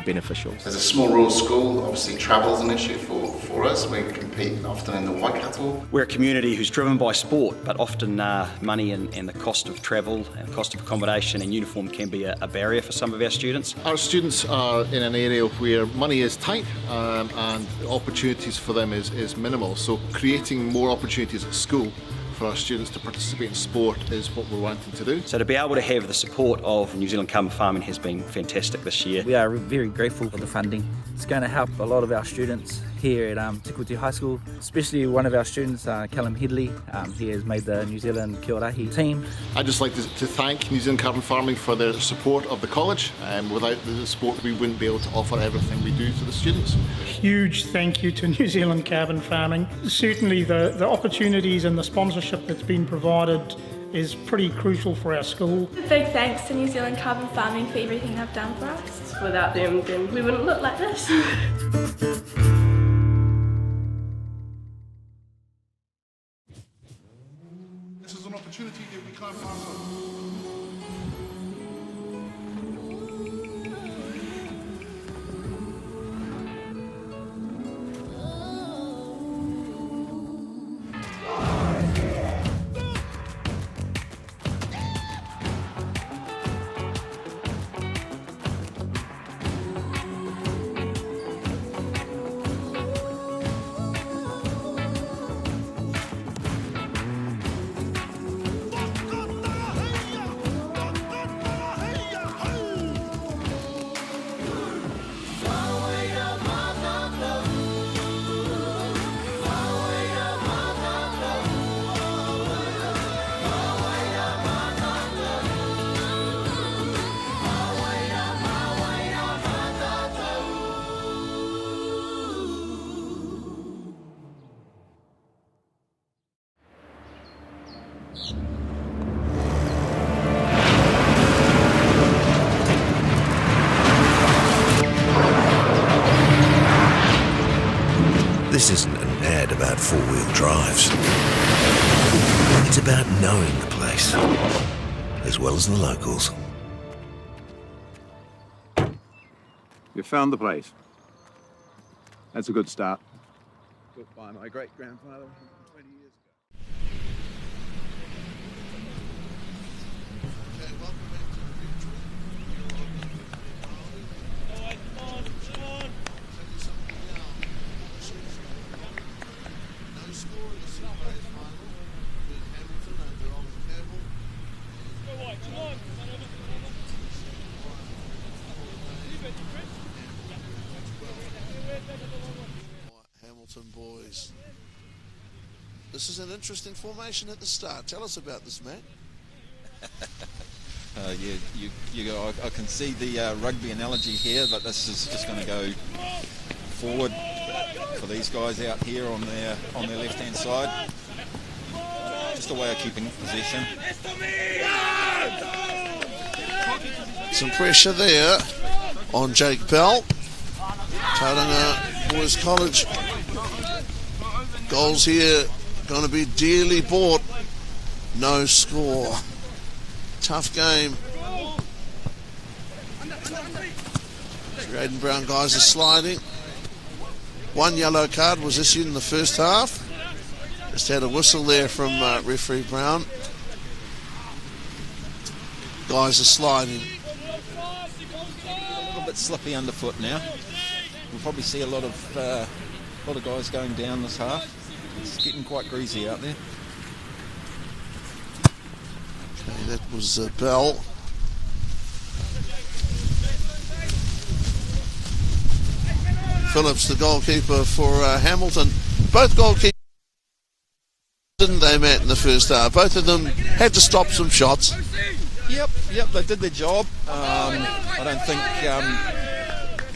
S9: beneficial.
S10: As a small rural school, obviously travel is an issue for us. We compete often in the Waikato.
S11: We're a community who's driven by sport, but often money and the cost of travel and cost of accommodation and uniform can be a barrier for some of our students.
S12: Our students are in an area where money is tight and opportunities for them is minimal, so creating more opportunities at school for our students to participate in sport is what we're wanting to do.
S11: So to be able to have the support of New Zealand Carbon Farming has been fantastic this year.
S13: We are very grateful for the funding. It's going to help a lot of our students here at Tikuti High School, especially one of our students, Callum Headley. He has made the New Zealand Kia Orahi team.
S12: I'd just like to thank New Zealand Carbon Farming for their support of the college. Without the support, we wouldn't be able to offer everything we do to the students.
S14: Huge thank you to New Zealand Carbon Farming. Certainly the opportunities and the sponsorship that's been provided is pretty crucial for our school.
S15: Big thanks to New Zealand Carbon Farming for everything they've done for us. Without them, then we wouldn't look like this.
S7: This is an opportunity that we can't pass on.
S8: This isn't an ad about four-wheel drives. It's about knowing the place, as well as the locals.
S18: You found the place. That's a good start. Built by my great-grandfather 20 years ago.
S1: Okay, welcome back to the victory. Come on. Tell you something now. No score in the Super 8 final. With Hamilton over Oliver Campbell. Hamilton boys. This is an interesting formation at the start. Tell us about this, Matt.
S3: I can see the rugby analogy here, but this is just going to go forward for these guys out here on their left-hand side. Just a way of keeping possession.
S1: Some pressure there on Jake Bell. Tauranga Boys College. Goals here going to be dearly bought. No score. Tough game. Braden Brown guys are sliding. One yellow card was issued in the first half. Just had a whistle there from referee Brown. Guys are sliding.
S3: A little bit slippy underfoot now. We'll probably see a lot of guys going down this half. It's getting quite greasy out there.
S1: Okay, that was Bell. Phillips, the goalkeeper for Hamilton. Both goalkeepers, didn't they, Matt, in the first half? Both of them had to stop some shots.
S3: Yep, they did their job. I don't think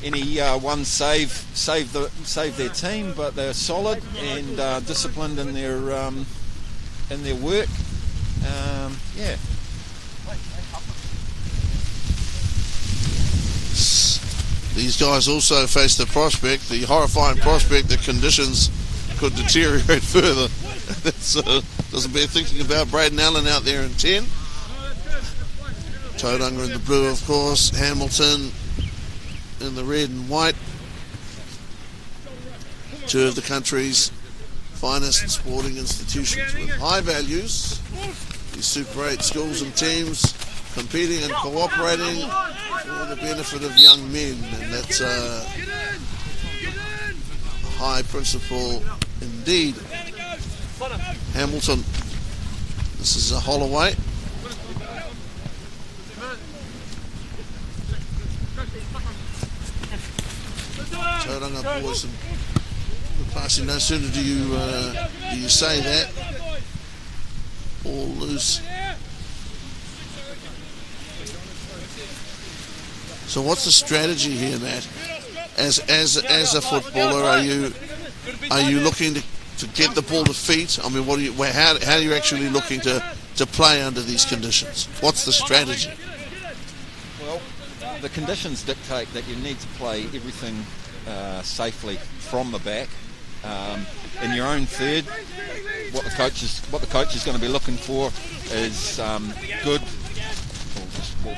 S3: any one saved their team, but they're solid and disciplined in their work. Yeah.
S1: These guys also face the prospect, the horrifying prospect that conditions could deteriorate further. That's doesn't bear thinking about. Braden Allen out there in 10. Tauranga in the blue, of course. Hamilton in the red and white. Two of the country's finest sporting institutions with high values. These Super 8 schools and teams competing and cooperating for the benefit of young men, and that's a high principle indeed. Hamilton, this is a Holloway. Tauranga boys, some good passing. No sooner do you say that, all loose. So what's the strategy here, Matt? As a footballer, are you looking to get the ball to feet? I mean, how are you actually looking to to play under these conditions? What's the strategy?
S3: Well, the conditions dictate that you need to play everything safely from the back. In your own third, what the coach is going to be looking for is good.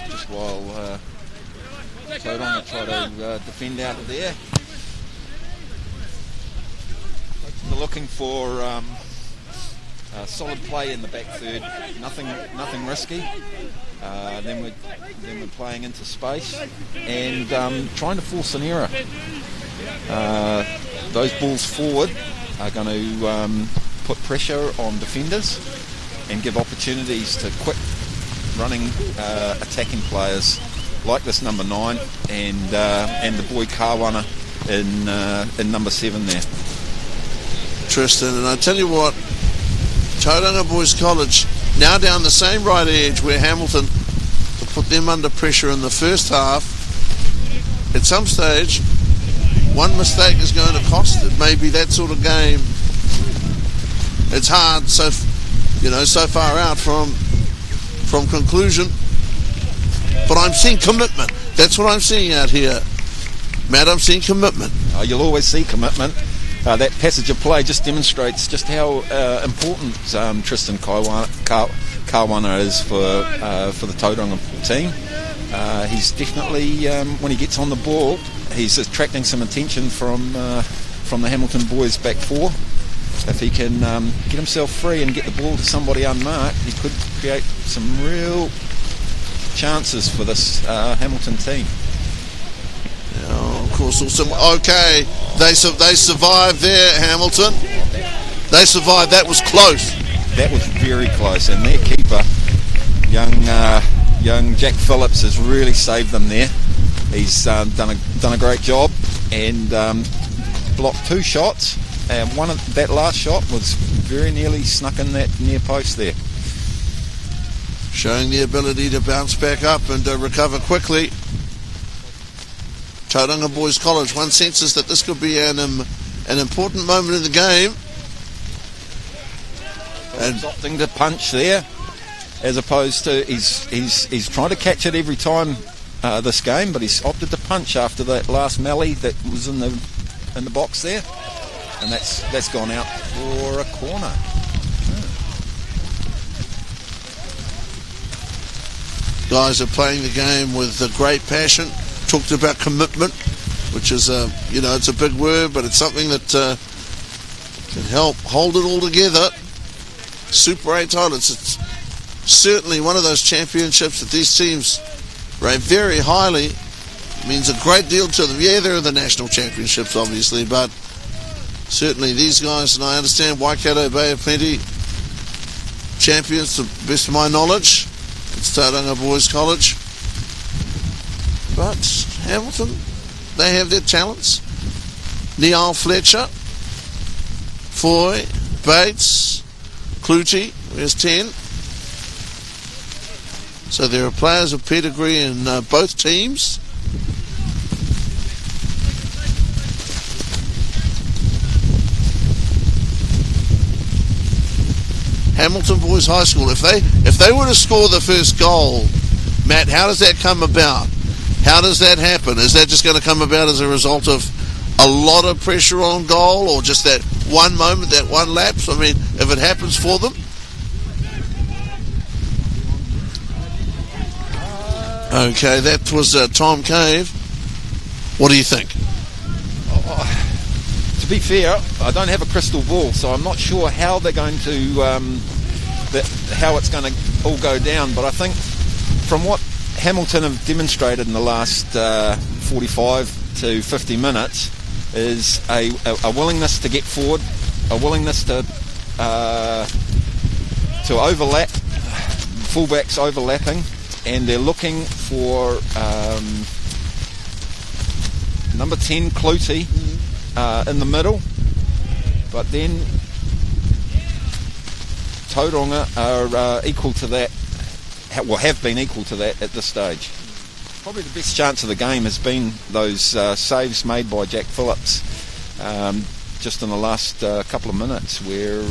S3: Just while Tauranga try to defend out of there. They're looking for solid play in the back third, nothing risky. Then we're playing into space and trying to force an error. Those balls forward are going to put pressure on defenders and give opportunities to quick running attacking players like this number 9 and the boy Kawana in number 7 there.
S1: Tristan, and I tell you what, Tauranga Boys College now down the same right edge where Hamilton to put them under pressure in the first half. At some stage, one mistake is going to cost it. Maybe that sort of game. It's hard, so far out from conclusion. But I'm seeing commitment. That's what I'm seeing out here, Matt. I'm seeing commitment.
S3: You'll always see commitment. That passage of play just demonstrates just how important Tristan Kawana is for the Tauranga team. He's definitely, when he gets on the ball, he's attracting some attention from the Hamilton boys back four. If he can get himself free and get the ball to somebody unmarked, he could create some real chances for this Hamilton team.
S1: Oh, of course, awesome. Okay, they survived there, Hamilton. They survived. That was close.
S3: That was very close, and their keeper, young Jack Phillips, has really saved them there. He's done a great job and blocked 2 shots. And that last shot was very nearly snuck in that near post there.
S1: Showing the ability to bounce back up and recover quickly. Tauranga Boys College, one senses that this could be an important moment in the game.
S3: And opting to punch there, as opposed to he's trying to catch it every time this game, but he's opted to punch after that last melee that was in the box there, and that's gone out for a corner.
S1: Guys are playing the game with great passion. Talked about commitment, which is it's a big word, but it's something that can help hold it all together. Super 8 titles. It's certainly one of those championships that these teams rate very highly. It means a great deal to them. Yeah, there are the national championships, obviously, but certainly these guys, and I understand Waikato Bay have plenty champions, to the best of my knowledge. It's Tauranga Boys College. But Hamilton, they have their talents. Niall Fletcher, Foy, Bates, Clutie, there's 10. So there are players of pedigree in both teams. Hamilton Boys High School, if they were to score the first goal, Matt, how does that come about? How does that happen? Is that just going to come about as a result of a lot of pressure on goal, or just that one moment, that one lapse? I mean, if it happens for them? Okay, that was Tom Cave. What do you think?
S3: To be fair, I don't have a crystal ball, so I'm not sure how they're going to, how it's going to all go down. But I think from what Hamilton have demonstrated in the last 45 to 50 minutes is a willingness to get forward, a willingness to overlap, fullbacks overlapping, and they're looking for number 10 Clutie in the middle, but then Tauranga are equal to that, have been equal to that at this stage. Probably the best chance of the game has been those saves made by Jack Phillips just in the last couple of minutes, where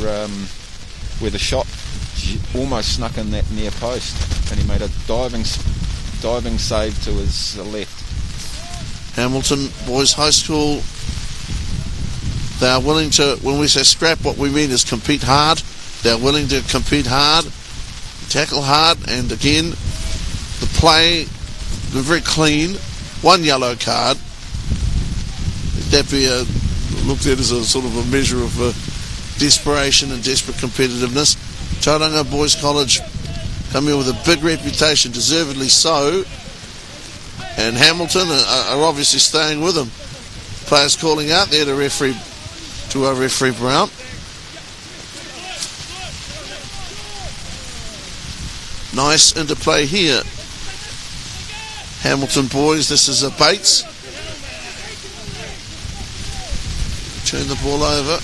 S3: the shot almost snuck in that near post, and he made a diving save to his left.
S1: Hamilton Boys High School, they are willing to, when we say scrap, what we mean is compete hard. They're willing to compete hard, tackle hard, and again, the play, they're very clean. One yellow card. Napier looked at as a sort of a measure of desperation and desperate competitiveness. Tauranga Boys College come here with a big reputation, deservedly so, and Hamilton are obviously staying with them. Players calling out there to our referee Brown. Nice interplay here. Hamilton boys, this is a Bates. Turn the ball over.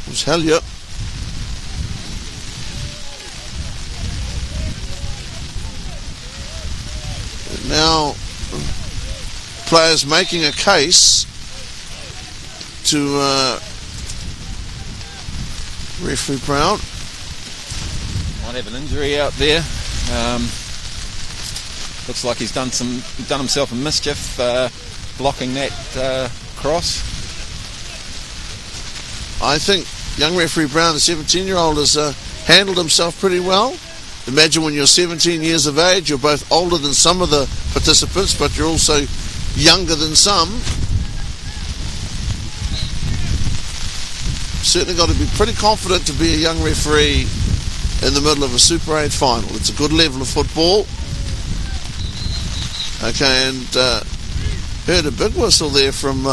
S1: It was Hellier. Now, players making a case to referee Brown.
S3: Might have an injury out there. Looks like he's done himself a mischief blocking that cross.
S1: I think young referee Brown, the 17-year-old, has handled himself pretty well. Imagine when you're 17 years of age, you're both older than some of the participants, but you're also younger than some. Certainly got to be pretty confident to be a young referee in the middle of a Super 8 final. It's a good level of football. Okay, and heard a big whistle there from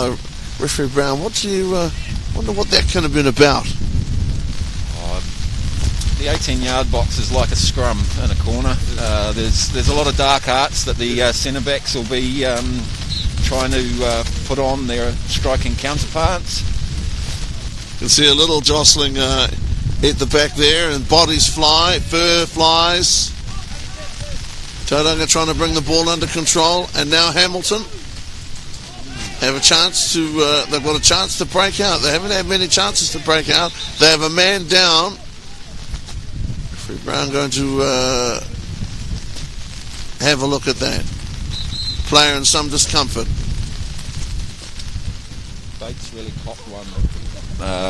S1: referee Brown. What do you wonder what that could have been about?
S3: The 18-yard box is like a scrum in a corner. There's a lot of dark arts that the centre backs will be trying to put on their striking counterparts.
S1: You can see a little jostling at the back there, and bodies fly, fur flies. Tauranga trying to bring the ball under control, and now Hamilton have a chance to. They've got a chance to break out. They haven't had many chances to break out. They have a man down. Referee Brown going to have a look at that. Player in some discomfort.
S3: Bates really copped one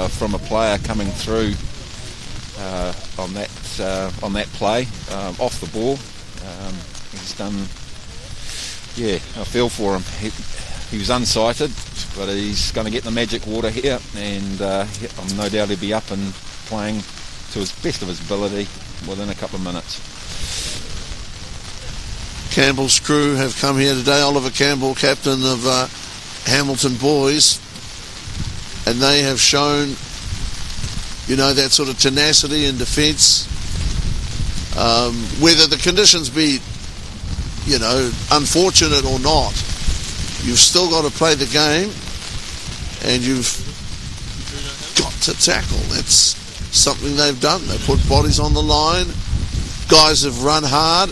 S3: from a player coming through on that play off the ball. He's done. Yeah, I feel for him. He was unsighted, but he's going to get the magic water here, and I'm no doubt he'll be up and playing to his best of his ability within a couple of minutes.
S1: Campbell's crew have come here today. Oliver Campbell, captain of Hamilton Boys, and they have shown, that sort of tenacity in defence. Whether the conditions be, unfortunate or not, you've still got to play the game, and you've got to tackle. That's something they've done. They put bodies on the line. Guys have run hard.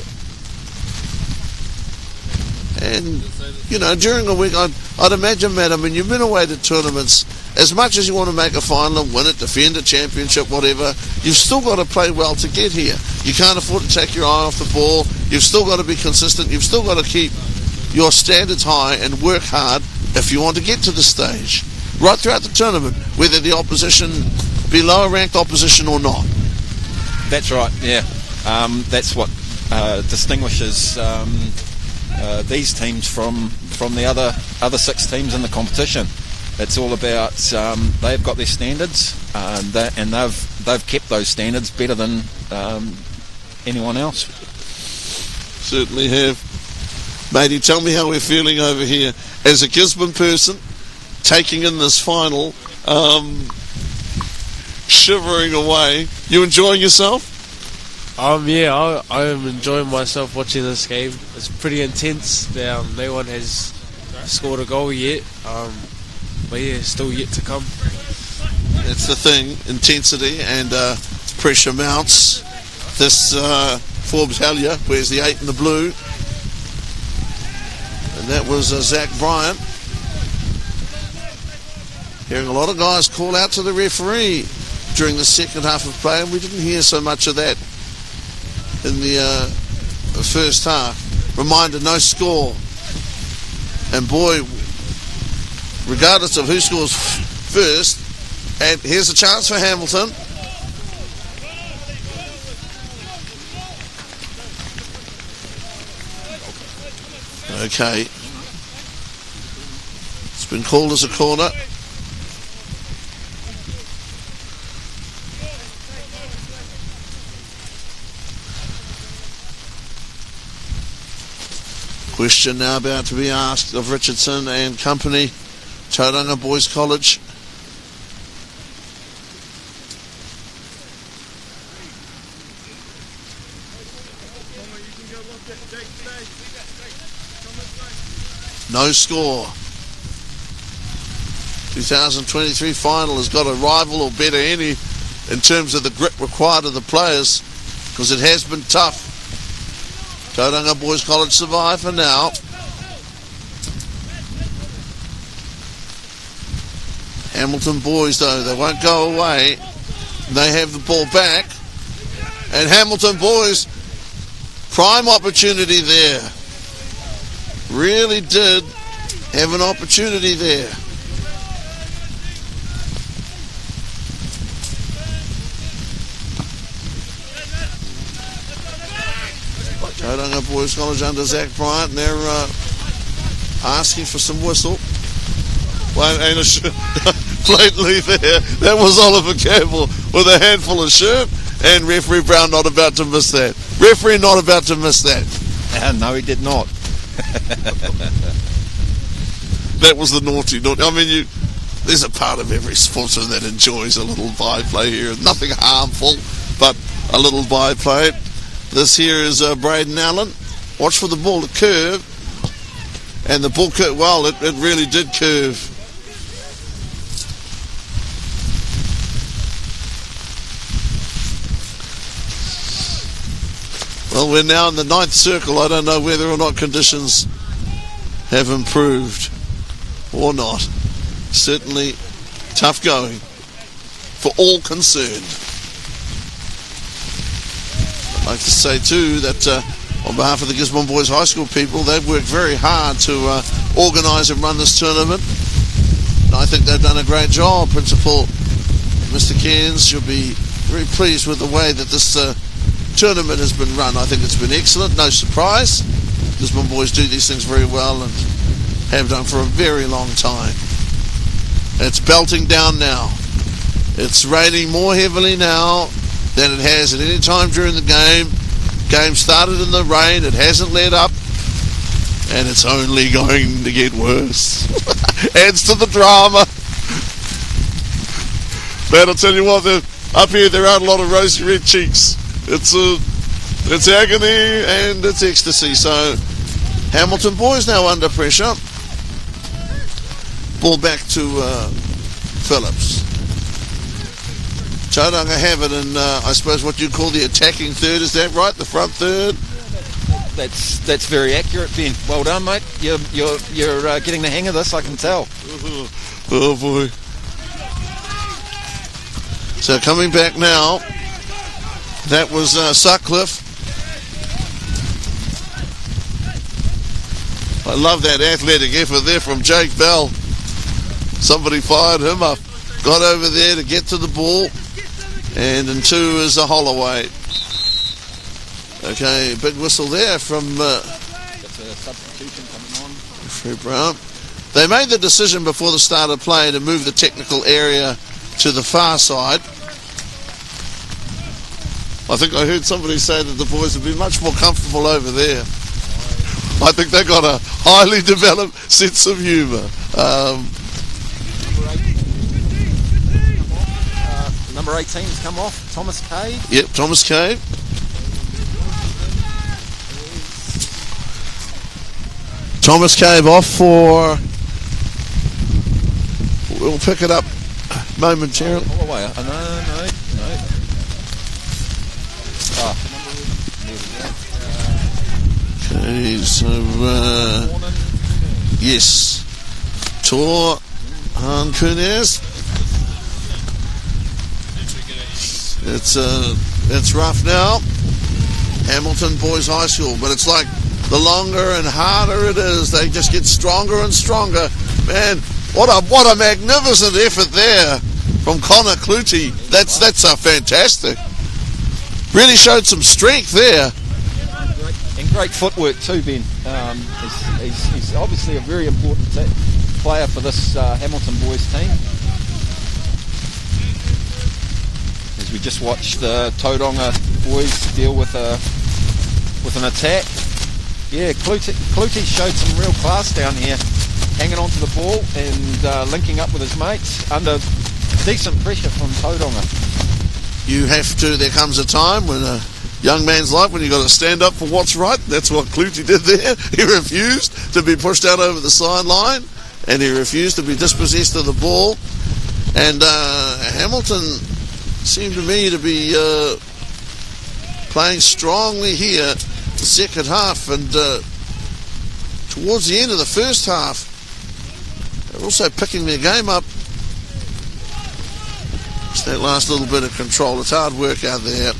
S1: And, during a week, I'd imagine, Matt, you've been away to tournaments. As much as you want to make a final and win it, defend a championship, whatever, you've still got to play well to get here. You can't afford to take your eye off the ball. You've still got to be consistent. You've still got to keep your standards high and work hard if you want to get to the stage. Right throughout the tournament, whether the opposition be lower ranked opposition or not.
S3: That's right, yeah. That's what distinguishes these teams from the other 6 teams in the competition. It's all about they've got their standards, and they've kept those standards better than anyone else.
S1: Certainly have. Matey, tell me how we're feeling over here as a Gisborne person taking in this final, shivering away. You enjoying yourself?
S2: Yeah, I am enjoying myself watching this game. It's pretty intense. No one has scored a goal yet, but yeah, still yet to come.
S1: That's the thing, intensity and pressure mounts. This Forbes Hellier wears the 8 in the blue, and that was Zach Bryant. Hearing a lot of guys call out to the referee. during the second half of play, and we didn't hear so much of that in the first half. Reminder, no score. And boy, regardless of who scores first, and here's a chance for Hamilton. Okay. It's been called as a corner. Question now about to be asked of Richardson and company, Tauranga Boys College. No score. 2023 final has got a rival or better any in terms of the grit required of the players, because it has been tough. Tauranga Boys College survive for now. Hamilton Boys, though, they won't go away. They have the ball back. And Hamilton Boys, prime opportunity there. Really did have an opportunity there. Tauranga Boys College under Zach Bryant, and they're asking for some whistle. Well, and blatantly there, that was Oliver Campbell with a handful of shirt, and referee Brown not about to miss that. Referee not about to miss that.
S3: No, he did not.
S1: That was the naughty. I mean, there's a part of every sportsman that enjoys a little byplay here. Nothing harmful, but a little byplay. This here is Braden Allen. Watch for the ball to curve. And the ball curved. Well, it really did curve. Well, we're now in the 9th circle. I don't know whether or not conditions have improved or not. Certainly tough going for all concerned. I'd like to say too that on behalf of the Gisborne Boys High School people, they've worked very hard to organise and run this tournament. And I think they've done a great job. Principal Mr. Cairns should be very pleased with the way that this tournament has been run. I think it's been excellent, no surprise. Gisborne Boys do these things very well and have done for a very long time. It's belting down now. It's raining more heavily now than it has at any time during the game. Game started in the rain, it hasn't let up, and it's only going to get worse. Adds to the drama. But I'll tell you what, up here there aren't a lot of rosy red cheeks. It's agony and it's ecstasy. So Hamilton Boys now under pressure. Ball back to Phillips. Tauranga have it in, I suppose, what you call the attacking third. Is that right? The front third?
S3: That's very accurate, Ben. Well done, mate. You're getting the hang of this, I can tell.
S1: Oh boy. So coming back now, that was Sutcliffe. I love that athletic effort there from Jake Bell. Somebody fired him up. Got over there to get to the ball. And in two is a Holloway. Okay, big whistle there from
S3: That's a substitution coming on.
S1: Free Brown. They made the decision before the start of play to move the technical area to the far side. I think I heard somebody say that the boys would be much more comfortable over there. I think they got a highly developed sense of humour.
S3: Number 18's come off, Thomas Cave.
S1: Yep, Thomas Cave. Thomas Cave off for... We'll pick it up momentarily.
S3: Holloway. No.
S1: Okay, so yes, Tor Hankunes. It's rough now. Hamilton Boys High School, but it's like the longer and harder it is, they just get stronger and stronger. Man, what a magnificent effort there from Connor Clutie. That's fantastic. Really showed some strength there.
S3: And great footwork too, Ben. He's obviously a very important player for this Hamilton boys team. As we just watched the Tauranga boys deal with an attack. Yeah, Clutie showed some real class down here, hanging onto the ball and linking up with his mates under decent pressure from Tauranga.
S1: There comes a time when a young man's life when you've got to stand up for what's right. That's what Clutie did there. He refused to be pushed out over the sideline, and he refused to be dispossessed of the ball. And Hamilton seemed to me to be playing strongly here the second half, and towards the end of the first half they're also picking their game up. Just that last little bit of control. It's hard work out there.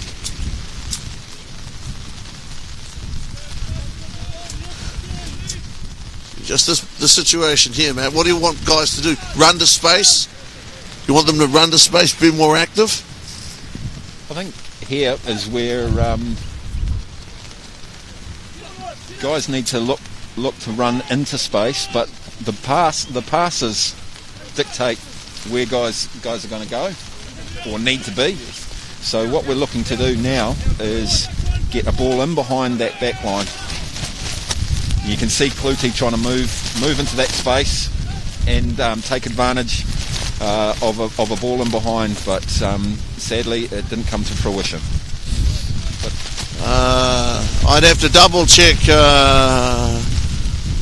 S1: Just the situation here, man. What do you want guys to do? Run to space? You want them to run to space, be more active?
S3: I think here is where guys need to look to run into space, but the passes dictate where guys are going to go or need to be. So what we're looking to do now is get a ball in behind that back line. You can see Clutie trying to move into that space and take advantage of a ball in behind, but sadly it didn't come to fruition.
S1: I'd have to double check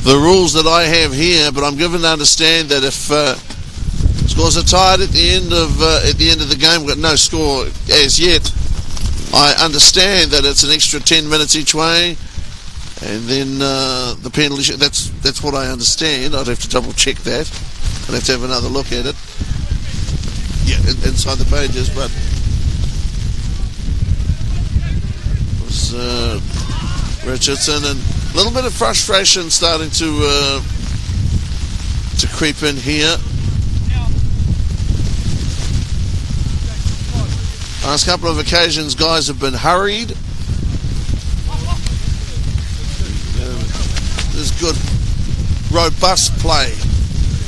S1: the rules that I have here, but I'm given to understand that if scores are tied at the end of the game, we've got no score as yet. I understand that it's an extra 10 minutes each way, and then the penalty. That's what I understand. I'd have to double check that. I'd have to have another look at it. Yeah, inside the pages, but it was Richardson, and a little bit of frustration starting to creep in here. Last couple of occasions, guys have been hurried. There's good, robust play.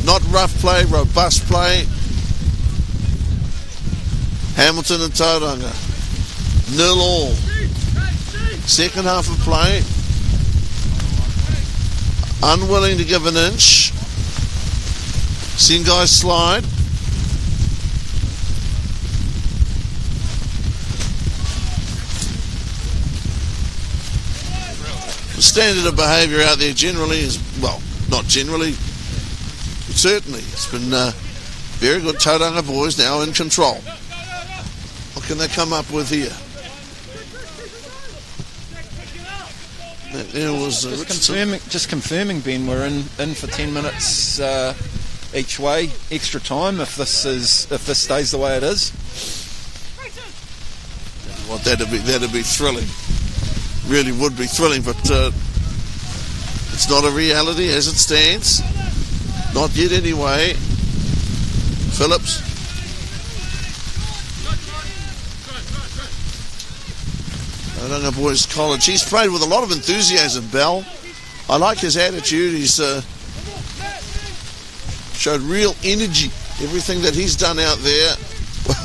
S1: Not rough play, robust play. Hamilton and Tauranga, 0-0. Second half of play. Unwilling to give an inch. Seen guys slide. The standard of behaviour out there generally is, well, not generally, certainly. It's been very good. Tauranga boys now in control. What can they come up with here? There was
S3: just confirming, Ben, we're in for 10 minutes each way, extra time if this stays the way it is.
S1: Well, that'd be thrilling. Really would be thrilling, but it's not a reality as it stands. Not yet anyway. Phillips. Tauranga Boys College. He's played with a lot of enthusiasm, Bell. I like his attitude. He's showed real energy. Everything that he's done out there.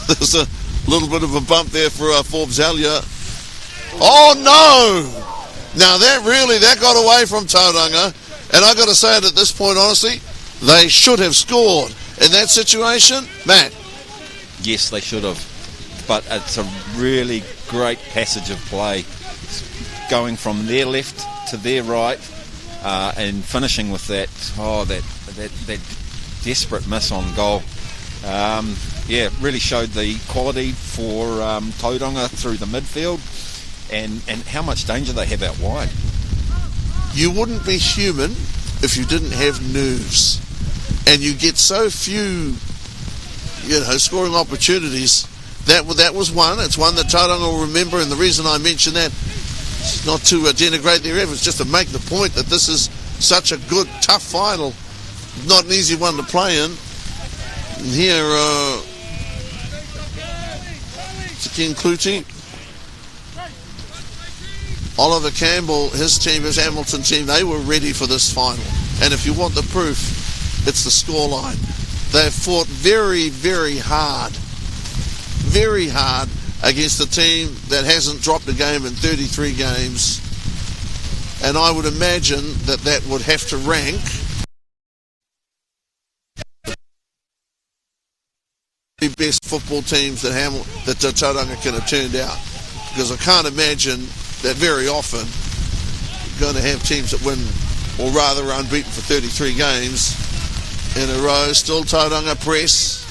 S1: There's a little bit of a bump there for Forbes Elliott. Oh no! Now that got away from Tauranga, and I got to say it at this point, honestly, they should have scored in that situation, Matt.
S3: Yes, they should have, but it's a really great passage of play, going from their left to their right, and finishing with that desperate miss on goal. Yeah, really showed the quality for Tauranga through the midfield. And how much danger they have out wide.
S1: You wouldn't be human if you didn't have nerves. And you get so few, scoring opportunities that was one. It's one that Tauranga will remember, and the reason I mention that is not to denigrate their efforts, just to make the point that this is such a good, tough final. Not an easy one to play in. And here, Ken Clutie, Oliver Campbell, his team, his Hamilton team, they were ready for this final. And if you want the proof, it's the scoreline. They've fought very, very hard against a team that hasn't dropped a game in 33 games. And I would imagine that would have to rank the best football teams that Tauranga can have turned out. Because I can't imagine that very often you're going to have teams that win, or rather are unbeaten for 33 games in a row. Still Tauranga press.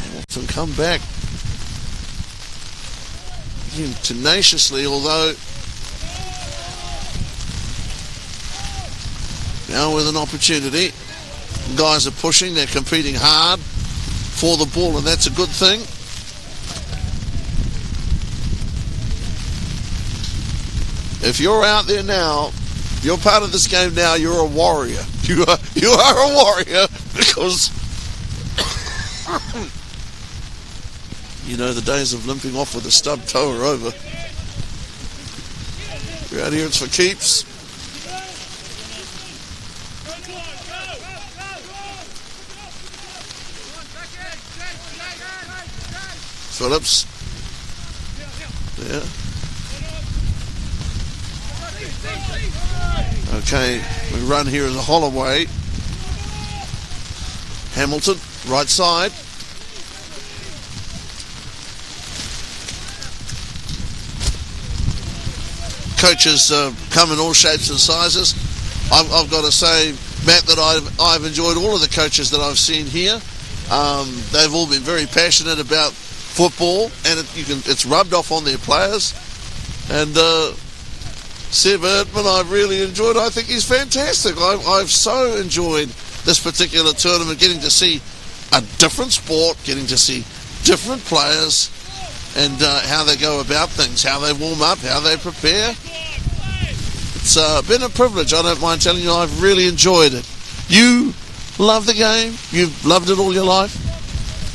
S1: Hamilton come back again tenaciously, although now with an opportunity. Guys are pushing, they're competing hard for the ball, and that's a good thing. If you're out there now, you're part of this game now, you're a warrior. You are a warrior, because you know the days of limping off with a stub toe are over. You're out here, it's for keeps. Phillips. Yeah. Okay, we run here as a Holloway. Hamilton, right side. Coaches come in all shapes and sizes. I've got to say, Matt, that I've enjoyed all of the coaches that I've seen here. They've all been very passionate about football, and it's rubbed off on their players. And Seb Erdman, I've really enjoyed. I think he's fantastic. I've so enjoyed this particular tournament, getting to see a different sport, getting to see different players, and how they go about things, how they warm up, how they prepare. It's been a privilege, I don't mind telling you. I've really enjoyed it. You love the game? You've loved it all your life?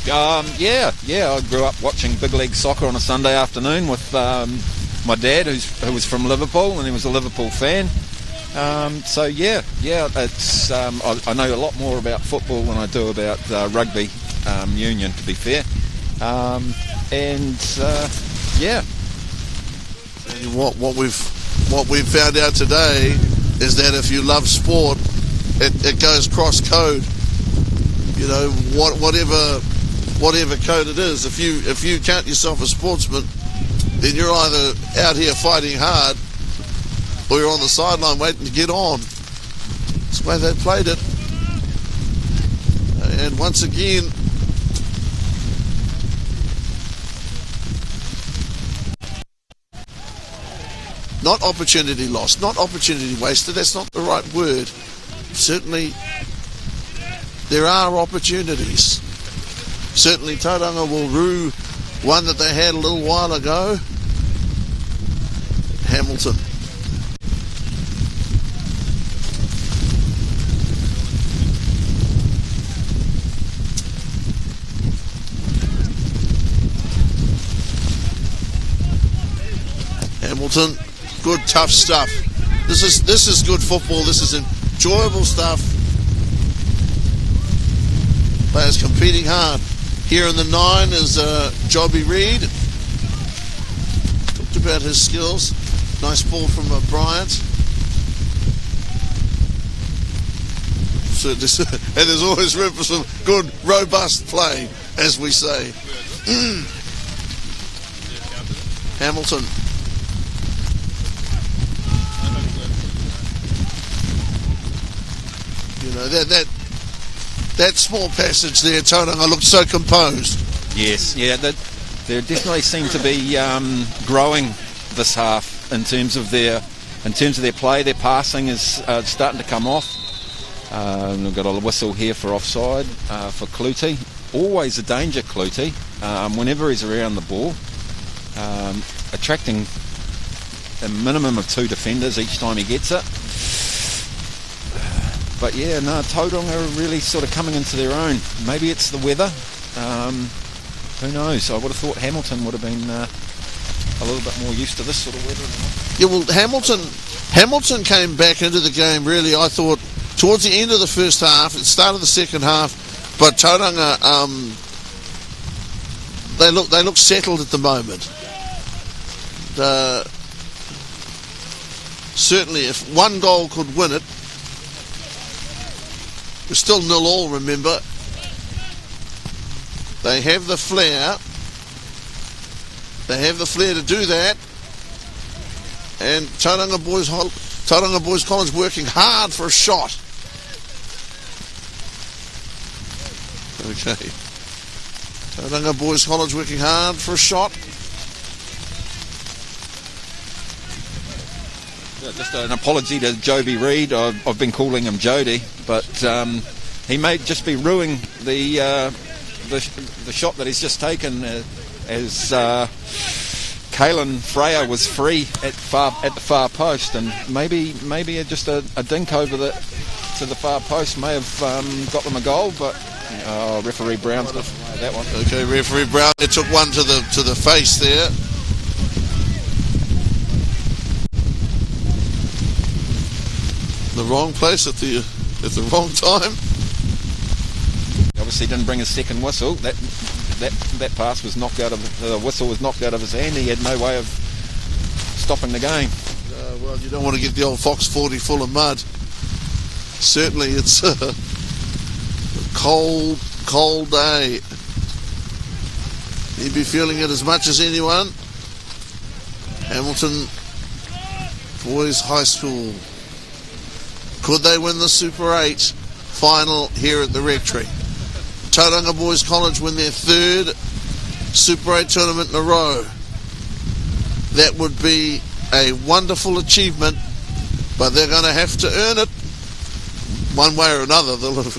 S3: Yeah. I grew up watching big league soccer on a Sunday afternoon with my dad, who was from Liverpool, and he was a Liverpool fan. So yeah, it's I know a lot more about football than I do about rugby union, to be fair. Yeah.
S1: What we've found out today is that if you love sport, it goes cross code. You know, whatever code it is. If you count yourself a sportsman, then you're either out here fighting hard, or you're on the sideline waiting to get on. That's the way they played it. And once again, not opportunity lost, not opportunity wasted. That's not the right word. Certainly, there are opportunities. Certainly, Tauranga will rue one that they had a little while ago. Hamilton. Hamilton, good tough stuff. This is good football. This is enjoyable stuff. Players competing hard. Here in the 9 is Jobby Reid. Talked about his skills. Nice ball from Bryant. So and there's always room for some good, robust play, as we say. Hamilton. You know, that small passage there, Tauranga looked so composed.
S3: Yes, yeah, they definitely seem to be growing this half in terms of their play. Their passing is starting to come off. We've got a whistle here for offside for Clutie. always a danger, Clutie, whenever he's around the ball, attracting a minimum of 2 defenders each time he gets it. But yeah, no, Tauranga are really sort of coming into their own. Maybe it's the weather. Who knows? I would have thought Hamilton would have been a little bit more used to this sort of weather.
S1: Yeah, well, Hamilton came back into the game, really, I thought, towards the end of the first half. It started the second half, but Tauranga, they look settled at the moment. Certainly, if one goal could win it, we're still 0-0, remember. They have the flair. They have the flair to do that. And Tauranga Boys College working hard for a shot. Okay. Tauranga Boys College working hard for a shot.
S3: Just an apology to Joby Reid. I've been calling him Jody, but he may just be ruining the shot that he's just taken as Kalen Freya was free at the far post, and maybe just a dink over to the far post may have got them a goal, but referee Brown's got that one.
S1: Okay, referee Brown took one to the face there. The wrong place at the wrong time.
S3: Obviously didn't bring his second whistle. That pass was knocked out of the whistle was knocked out of his hand. He had no way of stopping the game.
S1: Well, you don't want to get the old Fox 40 full of mud. Certainly, it's a cold day. He'd be feeling it as much as anyone. Hamilton Boys High School. Could they win the Super 8 final here at the Rectory? Tauranga Boys College win their 3rd Super 8 tournament in a row. That would be a wonderful achievement, but they're going to have to earn it one way or another. They'll have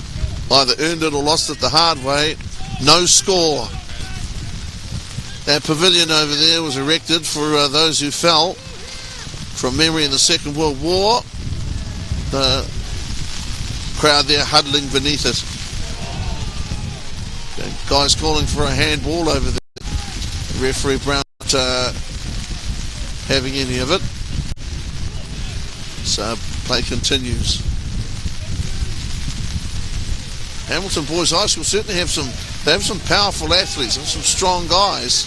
S1: either earned it or lost it the hard way. No score. That pavilion over there was erected for those who fell from memory in the Second World War. The crowd there huddling beneath it. Okay, guys calling for a handball over there. Referee Brown not having any of it. So play continues. Hamilton Boys High School certainly have some powerful athletes and some strong guys.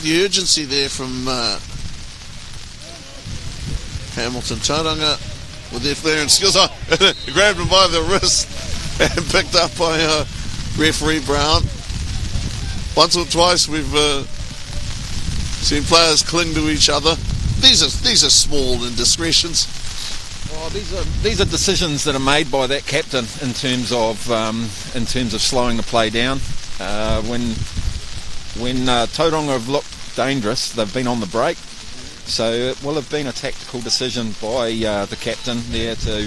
S1: The urgency there from Hamilton. Tauranga with their flair and skills. Grabbed him by the wrist and picked up by referee Brown. Once or twice we've seen players cling to each other. These are small indiscretions.
S3: Well, these are decisions that are made by that captain in terms of slowing the play down. When Tauranga have looked dangerous, they've been on the break. So it will have been a tactical decision by the captain there to...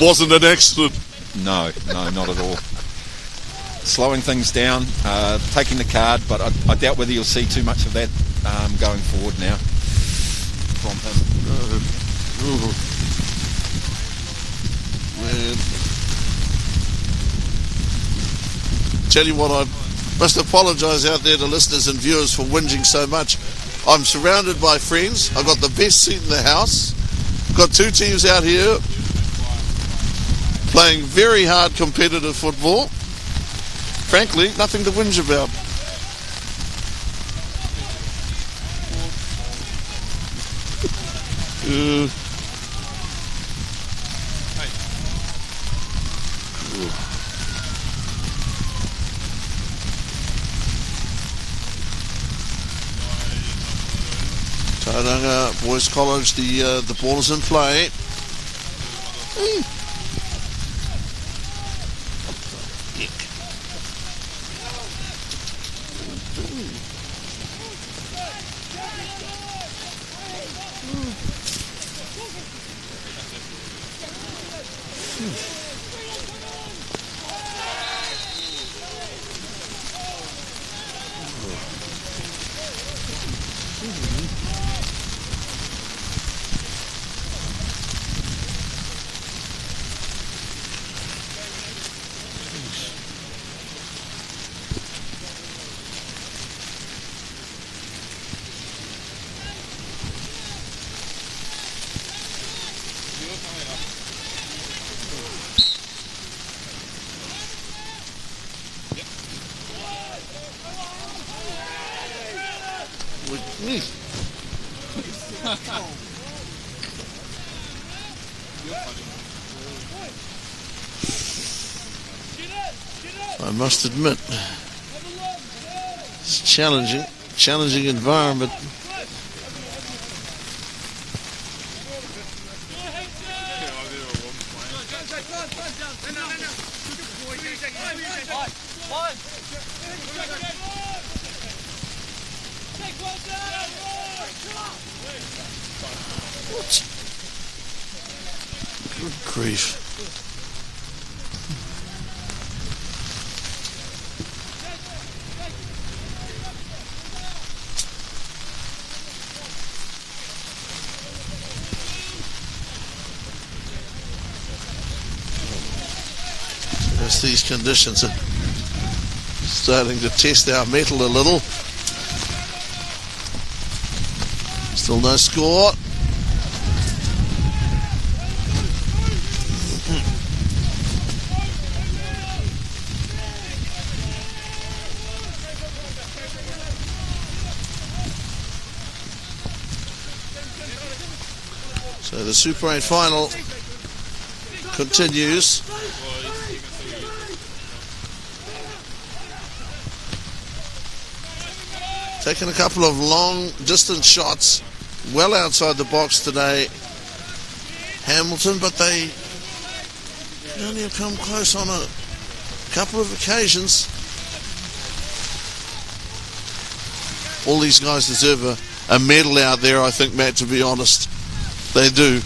S1: Wasn't an accident.
S3: No, not at all. Slowing things down, taking the card, but I doubt whether you'll see too much of that going forward now from him.
S1: Man. Tell you what, I must apologise out there to listeners and viewers for whinging so much. I'm surrounded by friends. I've got the best seat in the house. Got 2 teams out here playing very hard competitive football. Frankly, nothing to whinge about. Tauranga Boys College, the ball is in play. I must admit, it's challenging environment. What? Good grief. As these conditions are starting to test our mettle a little. Still no score. So the Super 8 final continues. Taking a couple of long distance shots well outside the box today, Hamilton, but they only have come close on a couple of occasions. All these guys deserve a medal out there, I think, Matt, to be honest. They do.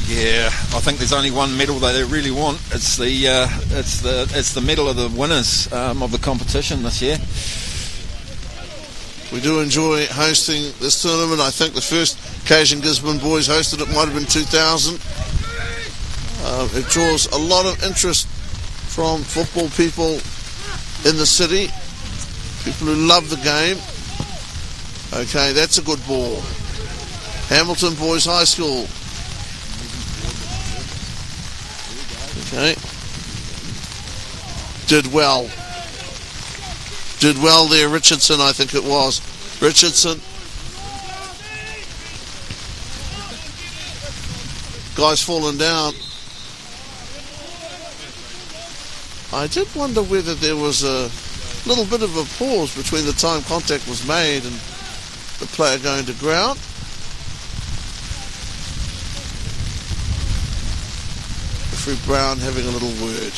S3: Yeah, I think there's only one medal that they really want. It's the medal of the winners of the competition this year.
S1: We do enjoy hosting this tournament. I think the first occasion Gisborne Boys hosted it might have been 2000. It draws a lot of interest from football people in the city, people who love the game. Okay, that's a good ball. Hamilton Boys High School. Okay. Did well there, Richardson, I think it was. Richardson. Guy's fallen down. I did wonder whether there was a little bit of a pause between the time contact was made and the player going to ground. Referee Brown having a little word.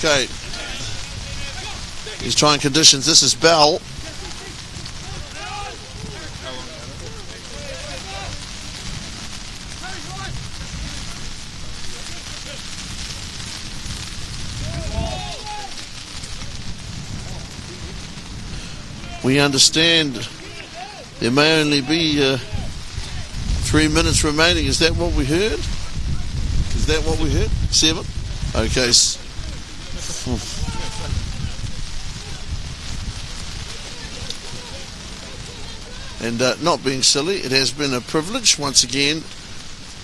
S1: Okay. He's trying conditions. This is Bell. We understand there may only be 3 minutes remaining. Is that what we heard? Is that what we heard? 7? Okay. And not being silly, it has been a privilege once again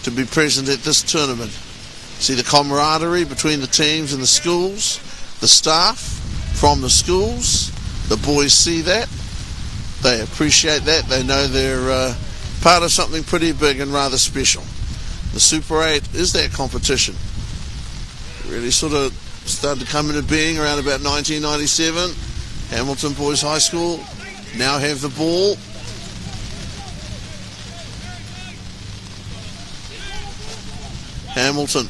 S1: to be present at this tournament. See the camaraderie between the teams and the schools, the staff from the schools. The boys see that, they appreciate that, they know they're part of something pretty big and rather special. The Super 8 is that competition. It really sort of started to come into being around about 1997. Hamilton Boys High School now have the ball. Hamilton.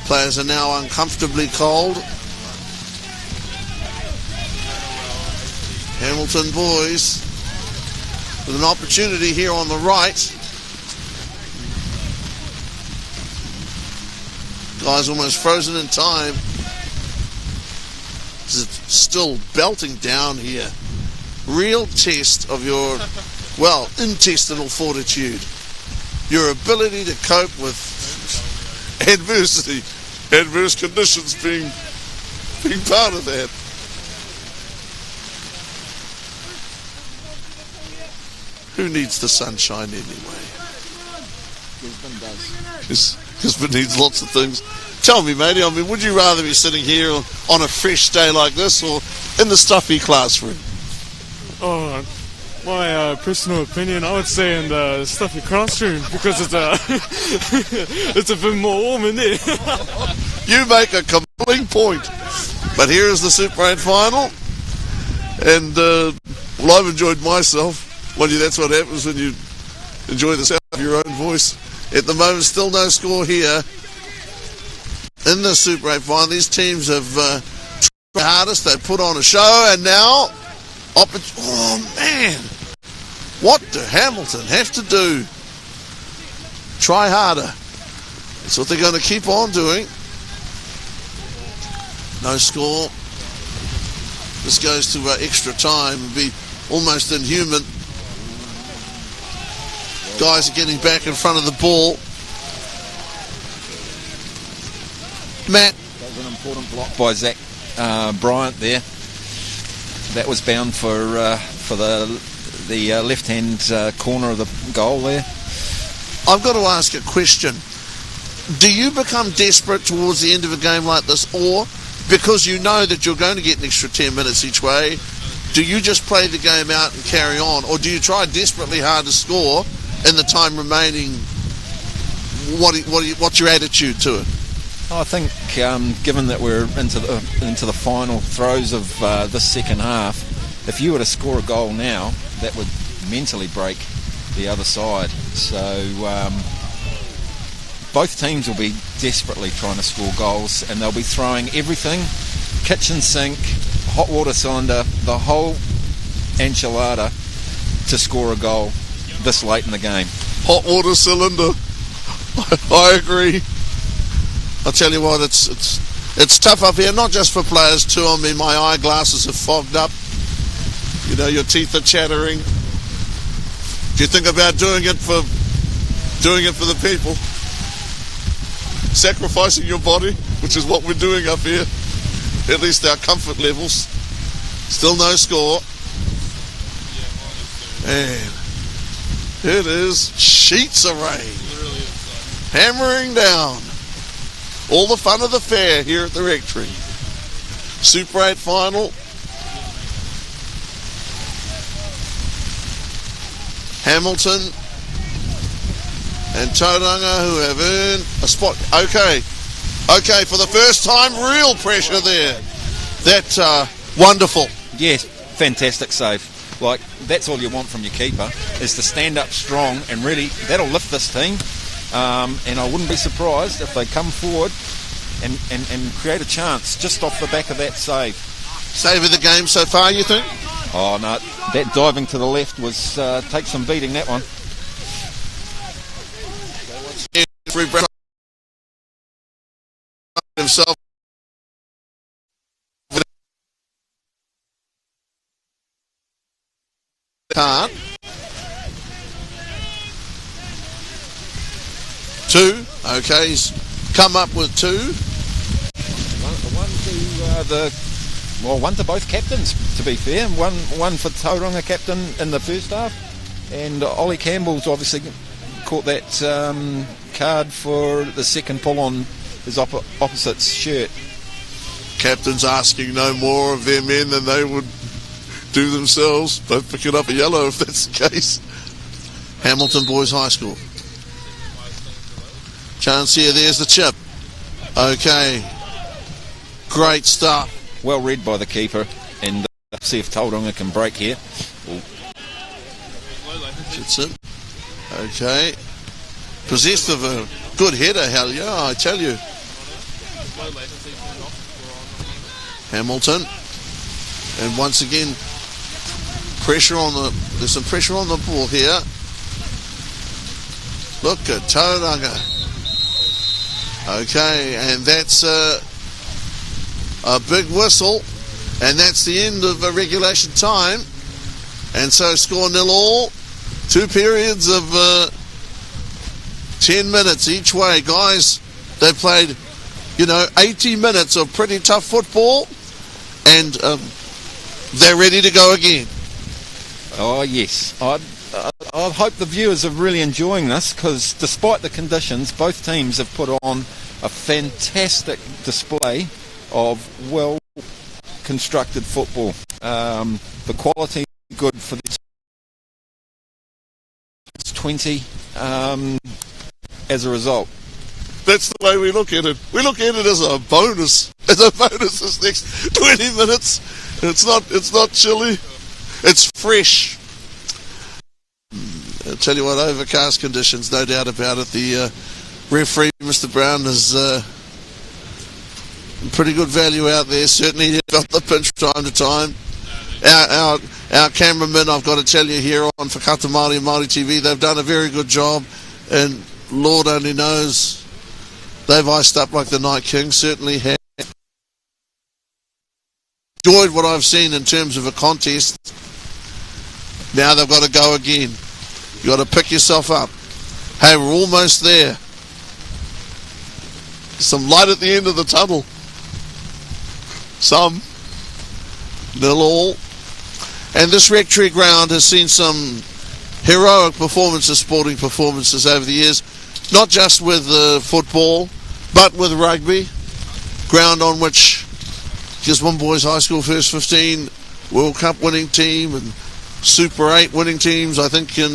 S1: Players are now uncomfortably cold. Hamilton Boys with an opportunity here on the right. Guys almost frozen in time. It's still belting down here. Real test of your, well, intestinal fortitude. Your ability to cope with adversity. Adverse conditions being part of that. Who needs the sunshine anyway?
S3: Gisborne does.
S1: Gisborne needs lots of things. Tell me, matey, I mean, would you rather be sitting here on a fresh day like this or in the stuffy classroom?
S4: Oh, my personal opinion, I would say in the stuffy classroom because it's it's a bit more warm in there.
S1: You make a compelling point. But here is the Super 8 final. And, well, I've enjoyed myself. Well, that's what happens when you enjoy the sound of your own voice. At the moment, still no score here in the Super 8 final. These teams have tried their hardest. They put on a show, and now, oh man, what do Hamilton have to do? Try harder. That's what they're going to keep on doing. No score. This goes to extra time. It'd be almost inhuman. Guys are getting back in front of the ball. Matt.
S3: That was an important block by Zach Bryant there. That was bound for the left-hand corner of the goal there.
S1: I've got to ask a question. Do you become desperate towards the end of a game like this, or because you know that you're going to get an extra 10 minutes each way, do you just play the game out and carry on, or do you try desperately hard to score in the time remaining? What's your attitude to it?
S3: I think, given that we're into the final throes of this second half, if you were to score a goal now, that would mentally break the other side. So both teams will be desperately trying to score goals, and they'll be throwing everything, kitchen sink, hot water cylinder, the whole enchilada to score a goal this late in the game.
S1: Hot water cylinder. I agree. I'll tell you what, it's tough up here, not just for players too. I mean, my eyeglasses are fogged up. You know, your teeth are chattering. Do you think about doing it for the people? Sacrificing your body, which is what we're doing up here. At least our comfort levels. Still no score. Man, it is sheets of rain. Hammering down. All the fun of the fair here at the Rectory. Super 8 final. Hamilton and Tauranga, who have earned a spot. Okay, for the first time, real pressure there. That's wonderful.
S3: Yes, fantastic save. Like, that's all you want from your keeper, is to stand up strong, and really, that'll lift this team. And I wouldn't be surprised if they come forward and create a chance just off the back of that save.
S1: Save of the game so far, you think?
S3: Oh no, that diving to the left was take some beating, that one.
S1: Himself. Can't. 2. Okay, he's come up with 2.
S3: One to the one to both captains, to be fair. One for Tauranga captain in the first half, and Ollie Campbell's obviously caught that card for the second pull on his opposite's shirt.
S1: Captains asking no more of their men than they would do themselves, both picking up a yellow if that's the case. Hamilton Boys High School. Chance here, there's the chip. Okay, great start.
S3: Well read by the keeper, and see if Tauranga can break here.
S1: That's it. Okay. Possessed of a good header, hell yeah, I tell you. Hamilton. And once again, there's some pressure on the ball here. Look at Tauranga. Okay, and that's a big whistle, and that's the end of regulation time. And so score 0-0. 2 periods of 10 minutes each way. Guys, they played, 80 minutes of pretty tough football, and they're ready to go again.
S3: Oh, yes. I hope the viewers are really enjoying this, because despite the conditions, both teams have put on a fantastic display of well-constructed football. The quality good for the 20 as a result.
S1: That's the way we look at it. We look at it as a bonus. As a bonus this next 20 minutes. It's not chilly. It's fresh. I'll tell you what, overcast conditions, no doubt about it. The referee, Mr. Brown, has pretty good value out there. Certainly he felt the pinch from time to time. Our cameramen, I've got to tell you, here on Whakata Māori and Māori TV, they've done a very good job, and Lord only knows they've iced up like the Night King. Certainly have enjoyed what I've seen in terms of a contest. Now they've got to go again. You've got to pick yourself up. Hey, we're almost there. Some light at the end of the tunnel. Some. 0-0. And this rectory ground has seen some heroic performances, sporting performances over the years. Not just with football, but with rugby. Ground on which Gisborne Boys High School First 15 World Cup winning team and Super 8 winning teams. I think in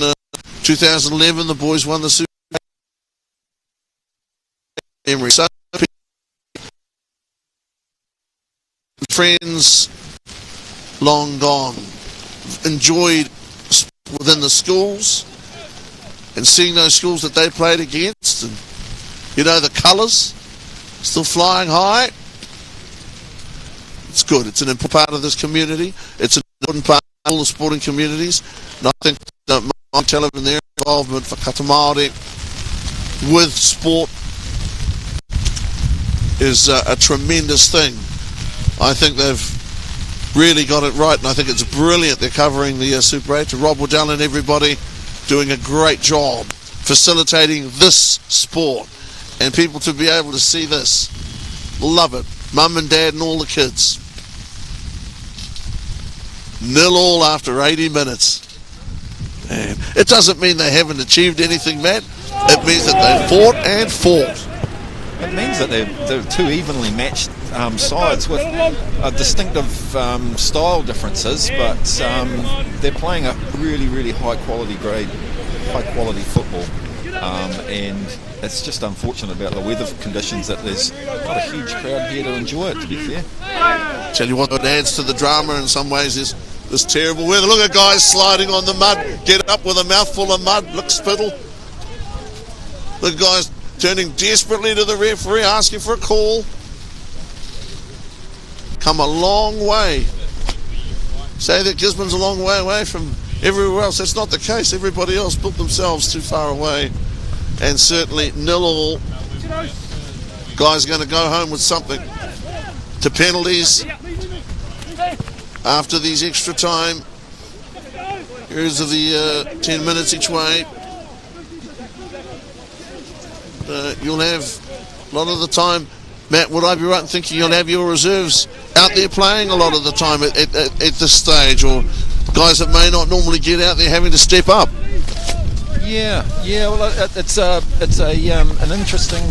S1: 2011 the boys won the Super 8. Memory. So, friends long gone. Enjoyed within the schools and seeing those schools that they played against, and the colours still flying high. It's good. It's an important part of this community. It's an important part of all the sporting communities, and I think my television, their involvement for Whakata Māori with sport is a tremendous thing. I think they've really got it right, and I think it's brilliant they're covering the Super 8. To Rob Waddell and everybody doing a great job facilitating this sport, and people to be able to see this. Love it. Mum and Dad and all the kids. 0-0 after 80 minutes. And it doesn't mean they haven't achieved anything, Matt. It means that they fought and fought.
S3: It means that they're two evenly matched sides with distinctive style differences, but they're playing a really, really high quality football, and it's just unfortunate about the weather conditions that there's not a huge crowd here to enjoy it, to be fair.
S1: Tell you what, it adds to the drama in some ways is this terrible weather. Look at guys sliding on the mud, get up with a mouthful of mud, look spittle. Look at guys turning desperately to the referee, asking for a call. Come a long way. Say that Gisborne's a long way away from everywhere else. That's not the case. Everybody else built themselves too far away. And certainly 0-0. Guys are going to go home with something. To penalties after these extra time. Here's the 10 minutes each way. You'll have a lot of the time Matt, would I be right in thinking you'll have your reserves out there playing a lot of the time at this stage, or guys that may not normally get out there having to step up?
S3: Yeah. Well, it's an interesting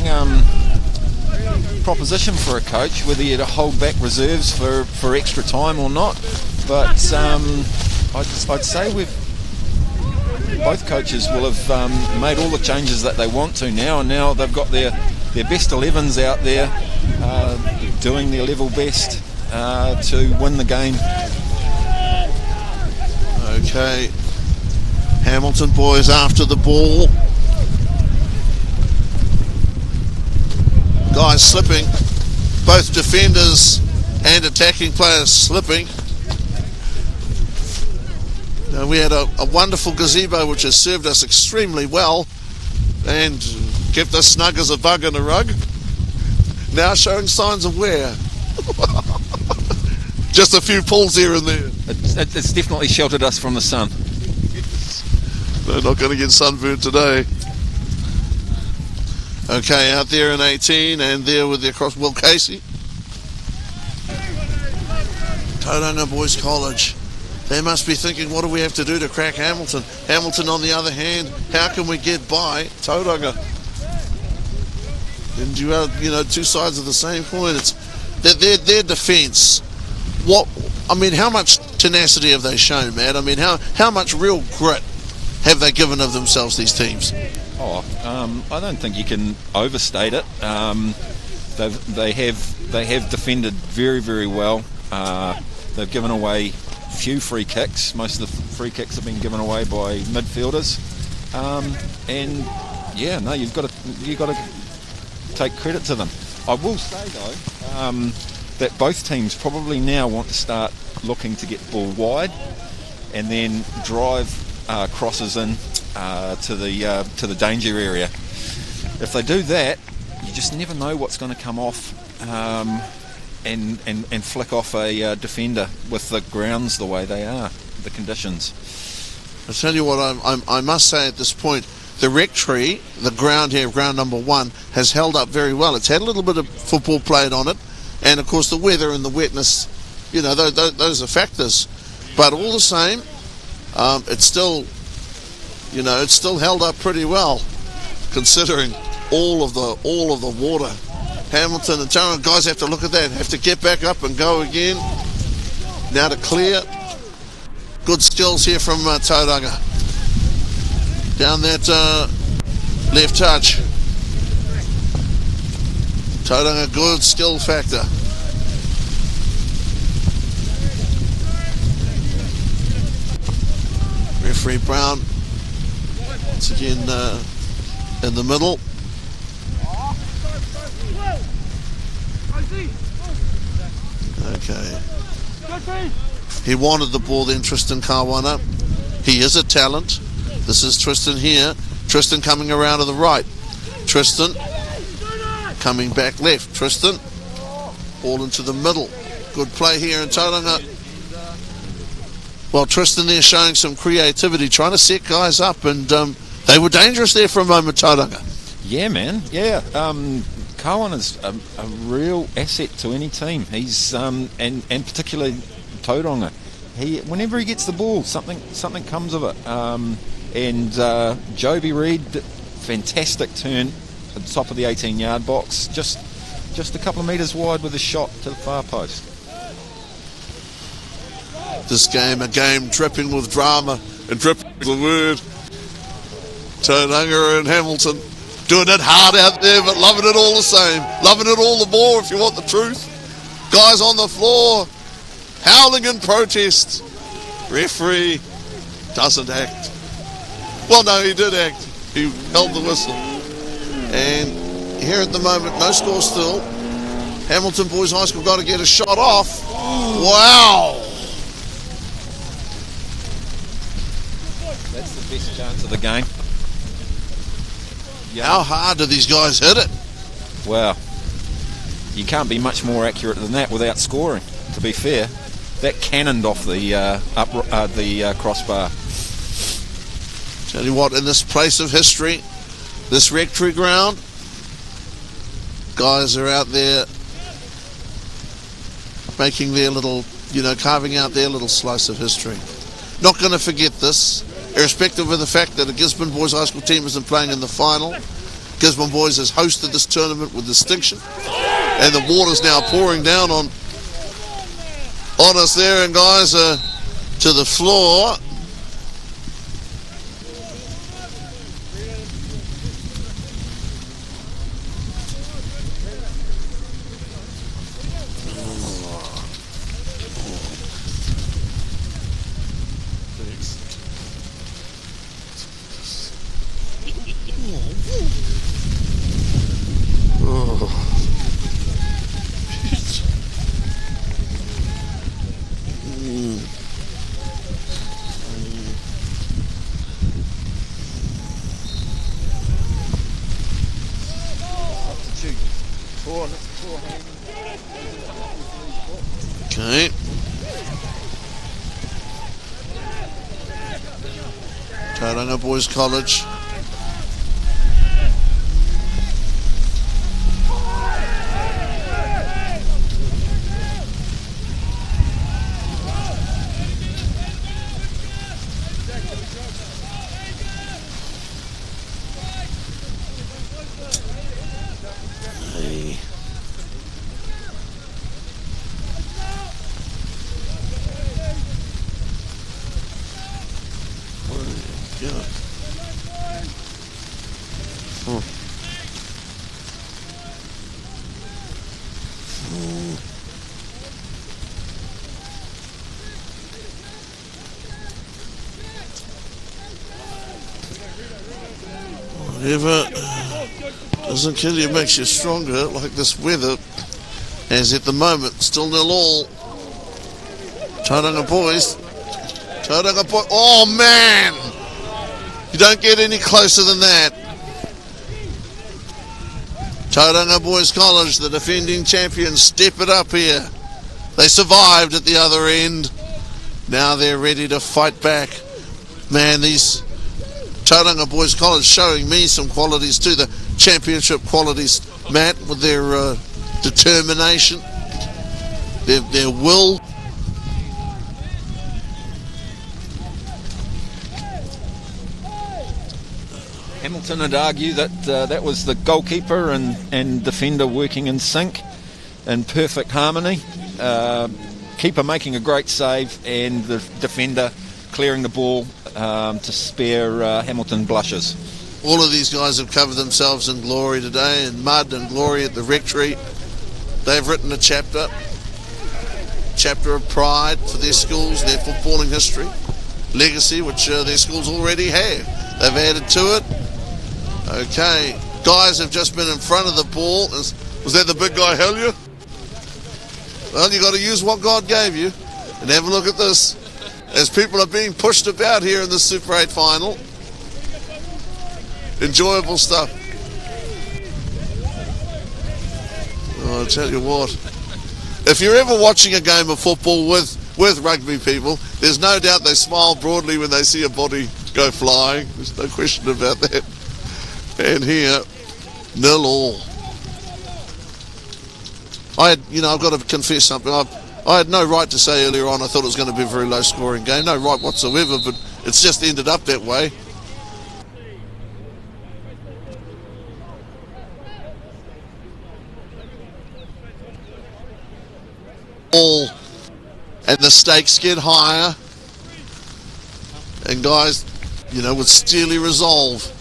S3: proposition for a coach, whether you're to hold back reserves for extra time or not. But I'd say both coaches will have made all the changes that they want to now, and now they've got their best 11s out there doing their level best to win the game.
S1: Okay, Hamilton boys after the ball. Guys slipping, both defenders and attacking players slipping. Now, we had a wonderful gazebo which has served us extremely well and kept us snug as a bug in a rug. Now showing signs of wear. Just a few pulls here and there.
S3: It's definitely sheltered us from the sun.
S1: They're not going to get sunburned today. Okay, out there in 18 and there with their cross, Will Casey. Tauranga Boys College. They must be thinking, what do we have to do to crack Hamilton? Hamilton, on the other hand, how can we get by Tauranga? And you have, two sides of the same coin. It's their defence. How much tenacity have they shown, Matt? I mean, how much real grit have they given of themselves, these teams?
S3: I don't think you can overstate it. They have defended very, very well. They've given away few free kicks. Most of the free kicks have been given away by midfielders. You've got to take credit to them. I will say though that both teams probably now want to start looking to get the ball wide and then drive crosses in to the danger area. If they do that, you just never know what's going to come off and flick off a defender with the grounds the way they are, the conditions.
S1: I'll tell you what, I must say at this point, the rectory, the ground here, ground number 1, has held up very well. It's had a little bit of football played on it, and of course the weather and the wetness, those are factors. But all the same, it's still held up pretty well, considering all of the water. Hamilton and Tauranga guys have to look at that, have to get back up and go again. Now to clear. Good skills here from Tauranga. Down that left touch. Tauranga, good skill factor. Referee Brown once again in the middle. Okay. He wanted the ball then, Tristan Kawana. He is a talent. This is Tristan here. Tristan coming around to the right. Tristan coming back left. Tristan ball into the middle. Good play here in Tauranga. Well, Tristan there showing some creativity, trying to set guys up, and they were dangerous there for a moment, Tauranga.
S3: Yeah, man. Yeah. Kawana is a real asset to any team. He's and particularly Tauranga. Whenever he gets the ball, something comes of it. Joby Reid, fantastic turn at the top of the 18-yard box, just a couple of metres wide with a shot to the far post.
S1: This game, a game dripping with drama, and dripping is the word. Tauranga and Hamilton doing it hard out there, but loving it all the same. Loving it all the more, if you want the truth. Guys on the floor, howling in protest. Referee doesn't act. Well, no, he did act. He held the whistle. And here at the moment, no score still. Hamilton Boys High School got to get a shot off. Wow.
S3: That's the best chance of the game.
S1: Yeah. How hard do these guys hit it?
S3: Well, you can't be much more accurate than that without scoring, to be fair. That cannoned off the crossbar.
S1: Tell you what, in this place of history, this rectory ground, Guys are out there making their little, carving out their little slice of history. Not going to forget this, irrespective of the fact that a Gisborne Boys High School team isn't playing in the final. Gisborne Boys has hosted this tournament with distinction, and the water's now pouring down on us there, and guys are to the floor. Okay. Tauranga Boys College. Whatever doesn't kill you makes you stronger, like this weather, as at the moment, still 0-0. Tauranga Boys. Tauranga Boys. Oh man! You don't get any closer than that. Tauranga Boys College, the defending champions, step it up here. They survived at the other end. Now they're ready to fight back. Man, these Tauranga Boys College showing me some qualities too, the championship qualities, Matt, with their determination, their will.
S3: Hamilton would argue that that was the goalkeeper and defender working in sync, in perfect harmony. Keeper making a great save and the defender clearing the ball to spare Hamilton blushes.
S1: All of these guys have covered themselves in glory today, in mud and glory at the rectory. They've written a chapter of pride for their schools, their footballing history, legacy, which their schools already have. They've added to it. Okay, guys have just been in front of the ball. Was that the big guy Hellier? Well, you got to use what God gave you. And have a look at this. As people are being pushed about here in the Super 8 final. Enjoyable stuff. Oh, I'll tell you what. If you're ever watching a game of football with rugby people, there's no doubt they smile broadly when they see a body go flying. There's no question about that. And here, 0-0. I've got to confess something. I had no right to say earlier on I thought it was going to be a very low scoring game. No right whatsoever, but it's just ended up that way. All and the stakes get higher. And guys, with steely resolve.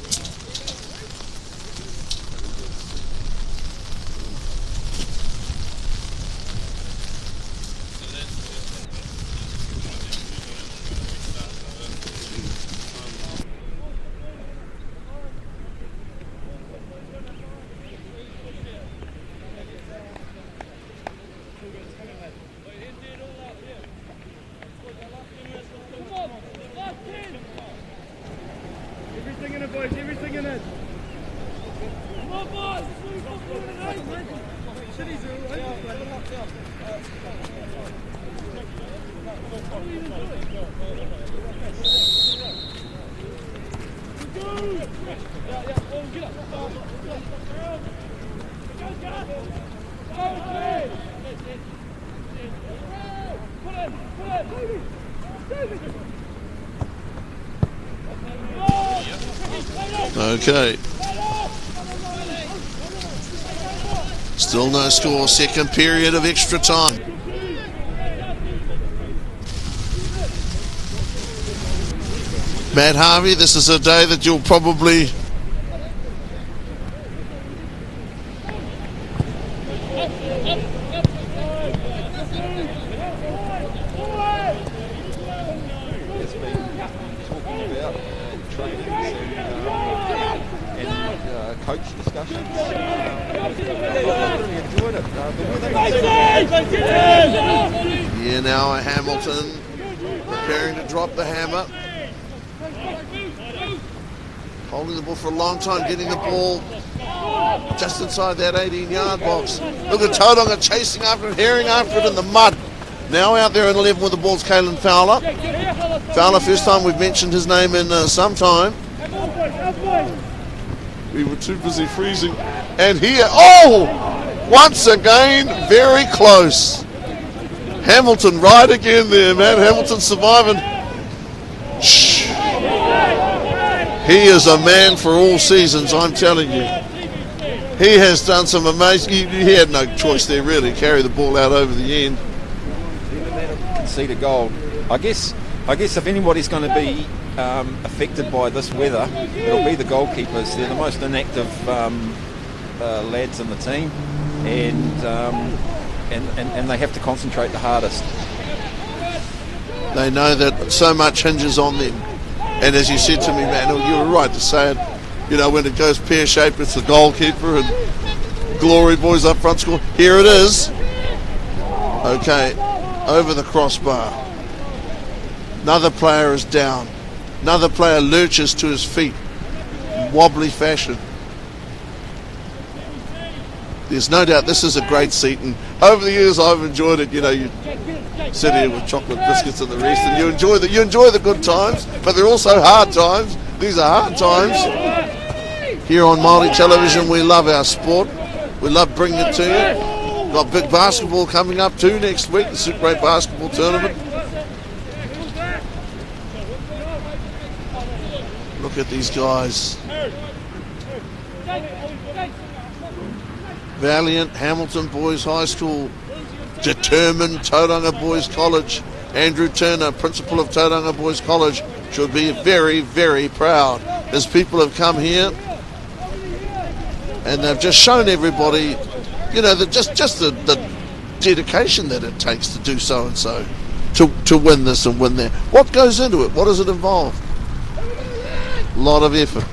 S1: Okay. Still no score, second period of extra time. Matt Harvey, this is a day that you'll probably
S3: coach discussions.
S1: Yeah, now Hamilton preparing to drop the hammer. Holding the ball for a long time, getting the ball just inside that 18-yard box. Look at Tauranga chasing after it, herring after it in the mud. Now out there in 11 with the ball's Caelan Fowler. Fowler, first time we've mentioned his name in some time. We were too busy freezing. And here, once again, very close. Hamilton right again there, man. Hamilton surviving. Shh. He is a man for all seasons, I'm telling you. He has done some amazing, he had no choice there really, carry the ball out over the end.
S3: Conceded goal. I guess if anybody's going to be affected by this weather, it'll be the goalkeepers. They're the most inactive lads in the team, and they have to concentrate the hardest.
S1: They know that so much hinges on them. And as you said to me, man, you were right to say it. You know, when it goes pear-shaped, it's the goalkeeper and Glory Boys up front score. Here it is. Okay, over the crossbar. Another player is down. Another player lurches to his feet. Wobbly fashion. There's no doubt this is a great seat, and over the years I've enjoyed it. You know, you sit here with chocolate biscuits and the rest, and you enjoy the good times, but they're also hard times. These are hard times. Here on Māori Television, we love our sport. We love bringing it to you. Got big basketball coming up too next week, the Super 8 basketball tournament. Look at these guys. Valiant Hamilton Boys High School, determined Tauranga Boys College. Andrew Turner, principal of Tauranga Boys College, should be very, very proud. His people have come here and they've just shown everybody, you know, just the dedication that it takes to do so and so, to win this and win that. What goes into it? What does it involve? A lot of effort.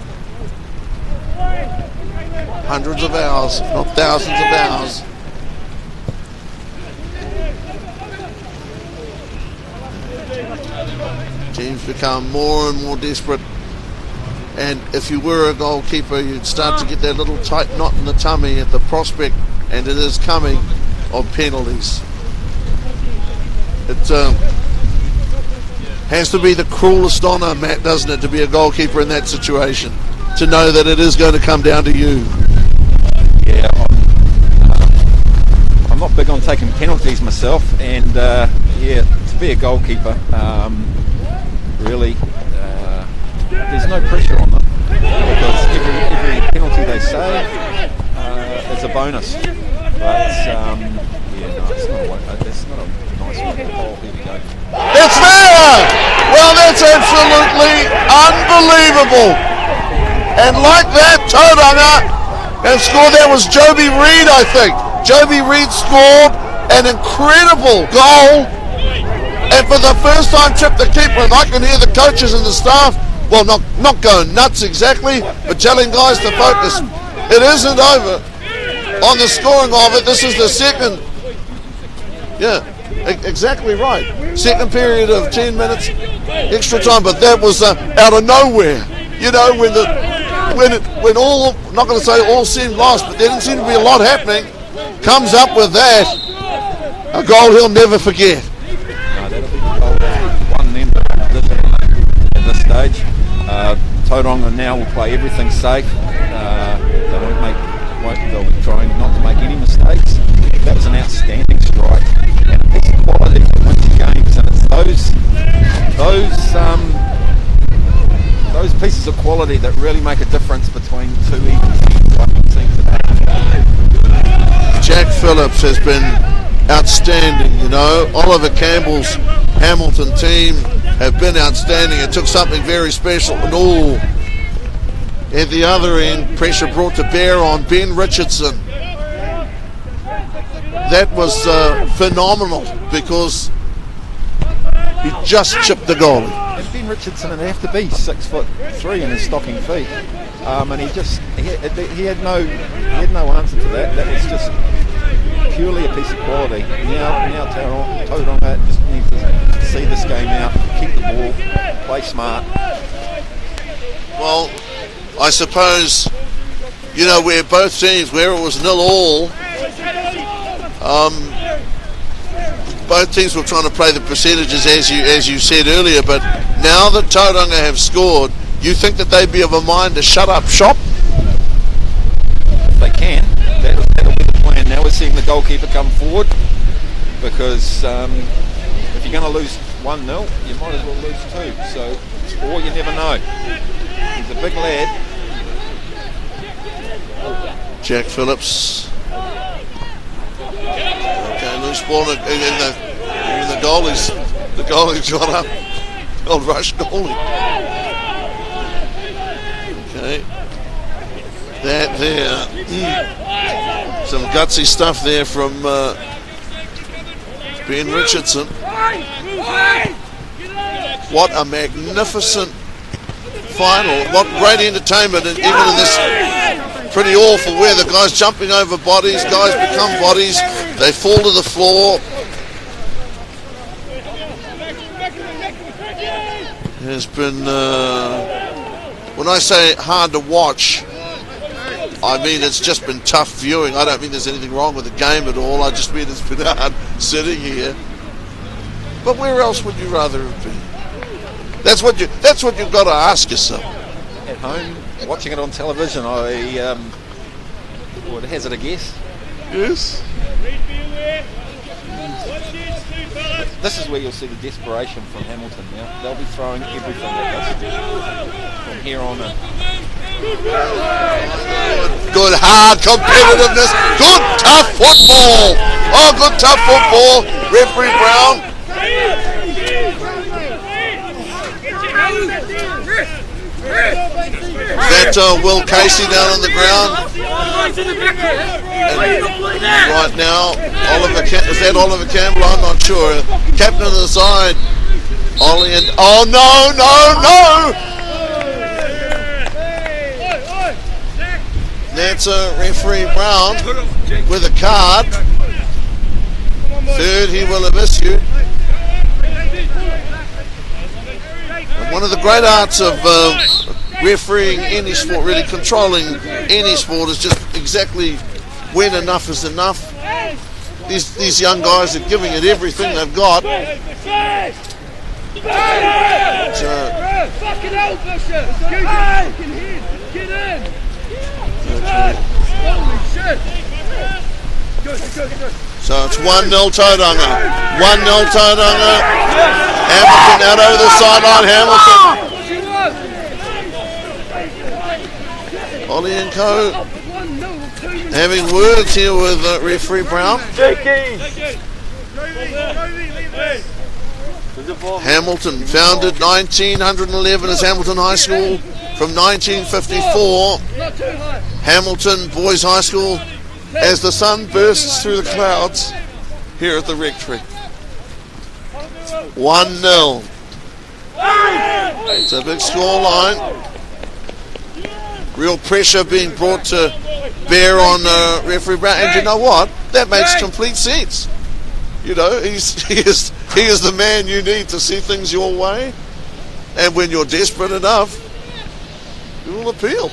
S1: Hundreds of hours, if not thousands of hours. Teams become more and more desperate, and if you were a goalkeeper, you'd start to get that little tight knot in the tummy at the prospect, and it is coming, of penalties. It has to be the cruelest honour, Matt, doesn't it, to be a goalkeeper in that situation, to know that it is going to come down to you.
S3: Yeah, I'm not big on taking penalties myself, and yeah, to be a goalkeeper, really, there's no pressure on them, because every penalty they save is a bonus. But yeah, no, it's not a nice one. Oh, here we go.
S1: It's there! Well, that's absolutely unbelievable. And like that, Tauranga and scored. That was Joby Reid, I think. Joby Reid scored an incredible goal, and for the first time tripped the keeper. And I can hear the coaches and the staff, well, not going nuts exactly, but telling guys to focus. It isn't over on the scoring of it. This is the second. Yeah, exactly right. Second period of 10 minutes extra time, but that was out of nowhere. You know, when all, not going to say all seemed lost, but there didn't seem to be a lot happening, comes up with that, a goal he'll never forget.
S3: No, that'll be the goal one then at this stage. Tauranga now will play everything safe. They'll be trying not to make any mistakes. That was an outstanding strike and a piece of quality that wins games, and it's those pieces of quality that really make a difference between two even teams like we've seen today.
S1: Jack Phillips has been outstanding, you know. Oliver Campbell's Hamilton team have been outstanding. It took something very special. And all at the other end, pressure brought to bear on Ben Richardson. That was phenomenal because he just chipped the goal.
S3: And Ben Richardson would have to be 6'3" in his stocking feet, and he had no answer to that. That was just purely a piece of quality. Now Tauranga just needs to see this game out, keep the ball, play smart.
S1: Well, I suppose, you know, where both teams, where it was 0-0, both teams were trying to play the percentages as you said earlier, but now that Tauranga have scored, you think that they'd be of a mind to shut up shop?
S3: If they can, that'll be the plan. Now we're seeing the goalkeeper come forward, because if you're going to lose 1-0, you might as well lose 2, so, or you never know. He's a big lad.
S1: Jack Phillips. Okay, loose ball in the goalie's got up. Old rush goalie. Okay. That there. Some gutsy stuff there from Ben Richardson. What a magnificent final. What great entertainment, and even in this pretty awful weather. Guys jumping over bodies, guys become bodies, they fall to the floor. Has been, when I say hard to watch, I mean it's just been tough viewing. I don't mean there's anything wrong with the game at all, I just mean it's been hard sitting here. But where else would you rather have been? That's what you've got to ask yourself.
S3: At home, watching it on television, I would hazard a guess.
S1: Yes.
S3: This is where you'll see the desperation from Hamilton now. They'll be throwing everything at us from here on in.
S1: Good hard competitiveness. Good tough football. Oh, good tough football. Referee Brown. That Will Casey down on the ground. And right now, is that Oliver Campbell? I'm not sure. Captain of the side, Ollie, and oh no! That's referee Brown with a card. Third, he will have issued. And one of the great arts of refereeing any sport, really controlling any sport, is just exactly when enough is enough. These young guys are giving it everything they've got.
S19: Fucking hell, Busher! Get in! Holy shit! Good.
S1: So it's 1-0 Tauranga. 1-0 Tauranga. Hamilton out over the sideline. Hamilton. Ollie and Co. having words here with referee Brown. Hamilton, founded 1911 as Hamilton High School. From 1954, Hamilton Boys High School, as the sun bursts through the clouds here at the Rectory. 1-0. It's a big score line. Real pressure being brought to bear on referee Brown, and you know what? That makes complete sense. You know, he is the man you need to see things your way, and when you're desperate enough, you will appeal.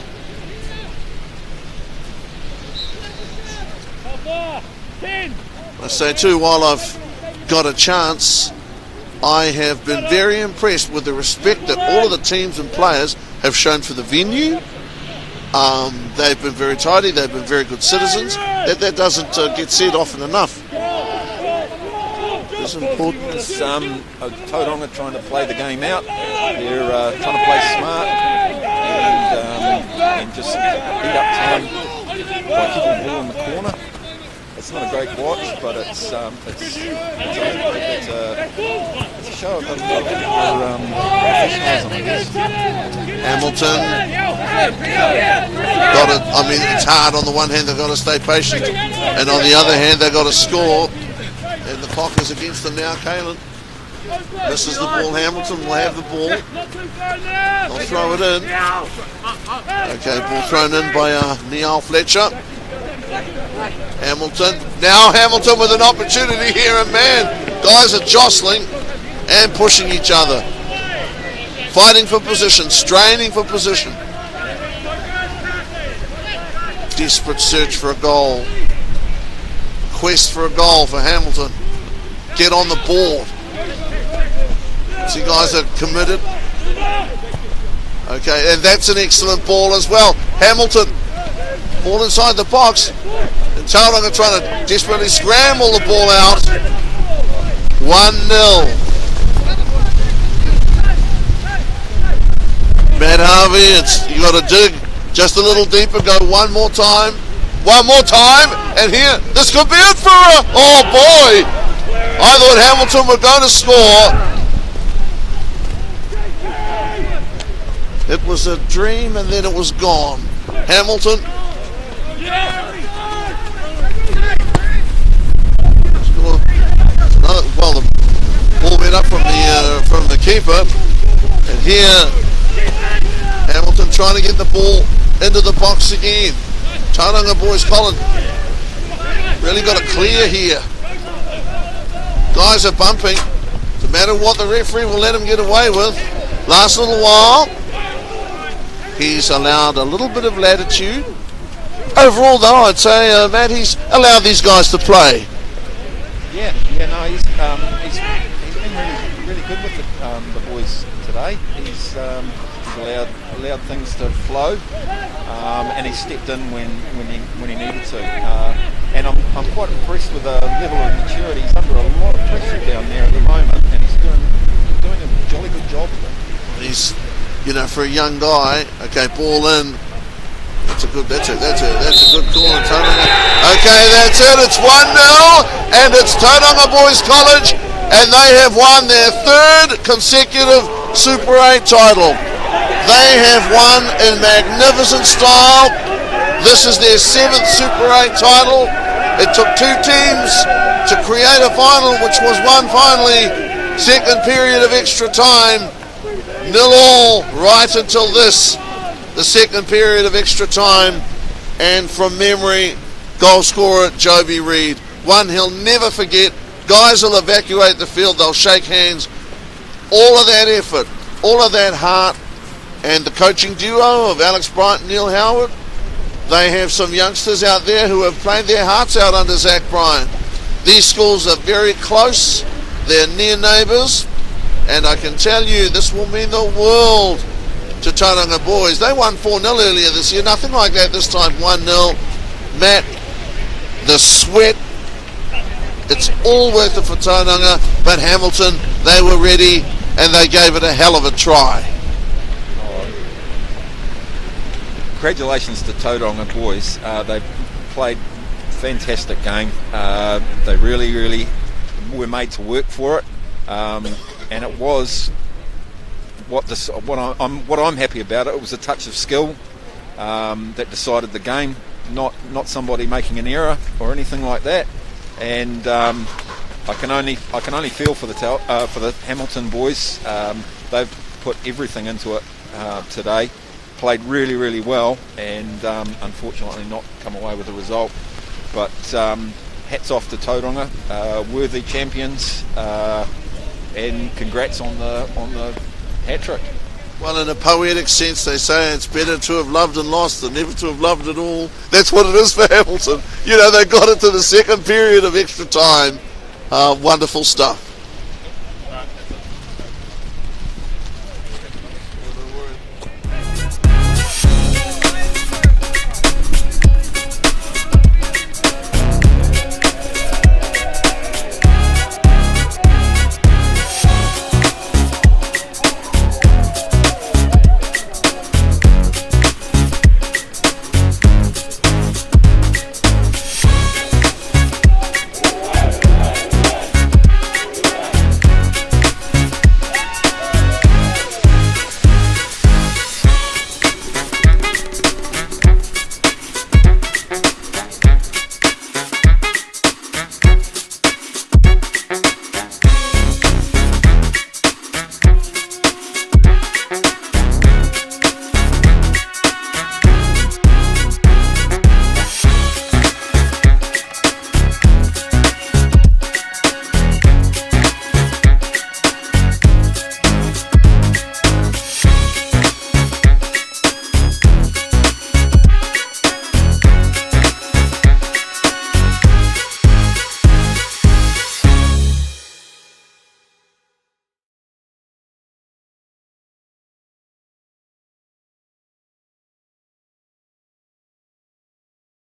S1: I say too, while I've got a chance, I have been very impressed with the respect that all of the teams and players have shown for the venue. They've been very tidy, they've been very good citizens. That doesn't get said often enough. It's important.
S3: Tauranga trying to play the game out. They're trying to play smart. and just eat up time by keeping the ball in the corner. It's not a great watch, but it's a show of professionalism, I guess.
S1: Hamilton got it. I mean, it's hard. On the one hand, they've got to stay patient, and on the other hand, they've got to score. And the clock is against them now. Kalen misses the ball. Hamilton will have the ball. They'll throw it in. Okay, ball thrown in by Niall Fletcher. Hamilton. Now Hamilton with an opportunity here, and man, guys are jostling and pushing each other. Fighting for position, straining for position. Desperate search for a goal. Quest for a goal for Hamilton. Get on the board. See, guys are committed. Okay, and that's an excellent ball as well. Hamilton, ball inside the box. And Tauranga trying to desperately scramble the ball out. 1-0. Matt Harvey, you got to dig just a little deeper. Go one more time, and here, this could be it for a. Oh boy! I thought Hamilton were going to score. It was a dream, and then it was gone. Hamilton. Well, the ball went up from the keeper, and here Hamilton trying to get the ball into the box again. Tauranga Boys College really got a clear here. Guys are bumping. No matter what the referee will let him get away with. Last little while, he's allowed a little bit of latitude. Overall, though, I'd say, Matt, he's allowed these guys to play.
S3: Yeah, no, he's been really good with the boys today. He's allowed things to flow, and he stepped in when he needed to. And I'm quite impressed with the level of maturity. He's under a lot of pressure down there at the moment, and he's doing a jolly good job with it.
S1: He's, for a young guy. Okay, ball in. That's a good call on Tauranga. Okay, that's it. It's 1-0, and it's Tauranga Boys College, and they have won their third consecutive Super 8 title. They have won in magnificent style. This is their 7th Super 8 title. It took 2 teams to create a final, which was won finally, second period of extra time, 0-0 right until this. The second period of extra time, and from memory, goal scorer Joby Reid. One he'll never forget. Guys will evacuate the field, they'll shake hands. All of that effort, all of that heart, and the coaching duo of Alex Bryant and Neil Howard. They have some youngsters out there who have played their hearts out under Zach Bryant. These schools are very close, they're near neighbours, and I can tell you this will mean the world to Tauranga Boys. They won 4-0 earlier this year, nothing like that this time, 1-0. Matt, the sweat, it's all worth it for Tauranga, but Hamilton, they were ready and they gave it a hell of a try.
S3: Congratulations to Tauranga Boys. They played a fantastic game. They really were made to work for it, and it was what I'm happy about. It was a touch of skill that decided the game, not somebody making an error or anything like that. And I can only feel for the Hamilton boys. They've put everything into it today. Played really well, and unfortunately not come away with a result. But hats off to Tauranga, worthy champions, and congrats on the hat-trick.
S1: Well, in a poetic sense, they say it's better to have loved and lost than never to have loved at all. That's what it is for Hamilton. They got it to the second period of extra time. Wonderful stuff.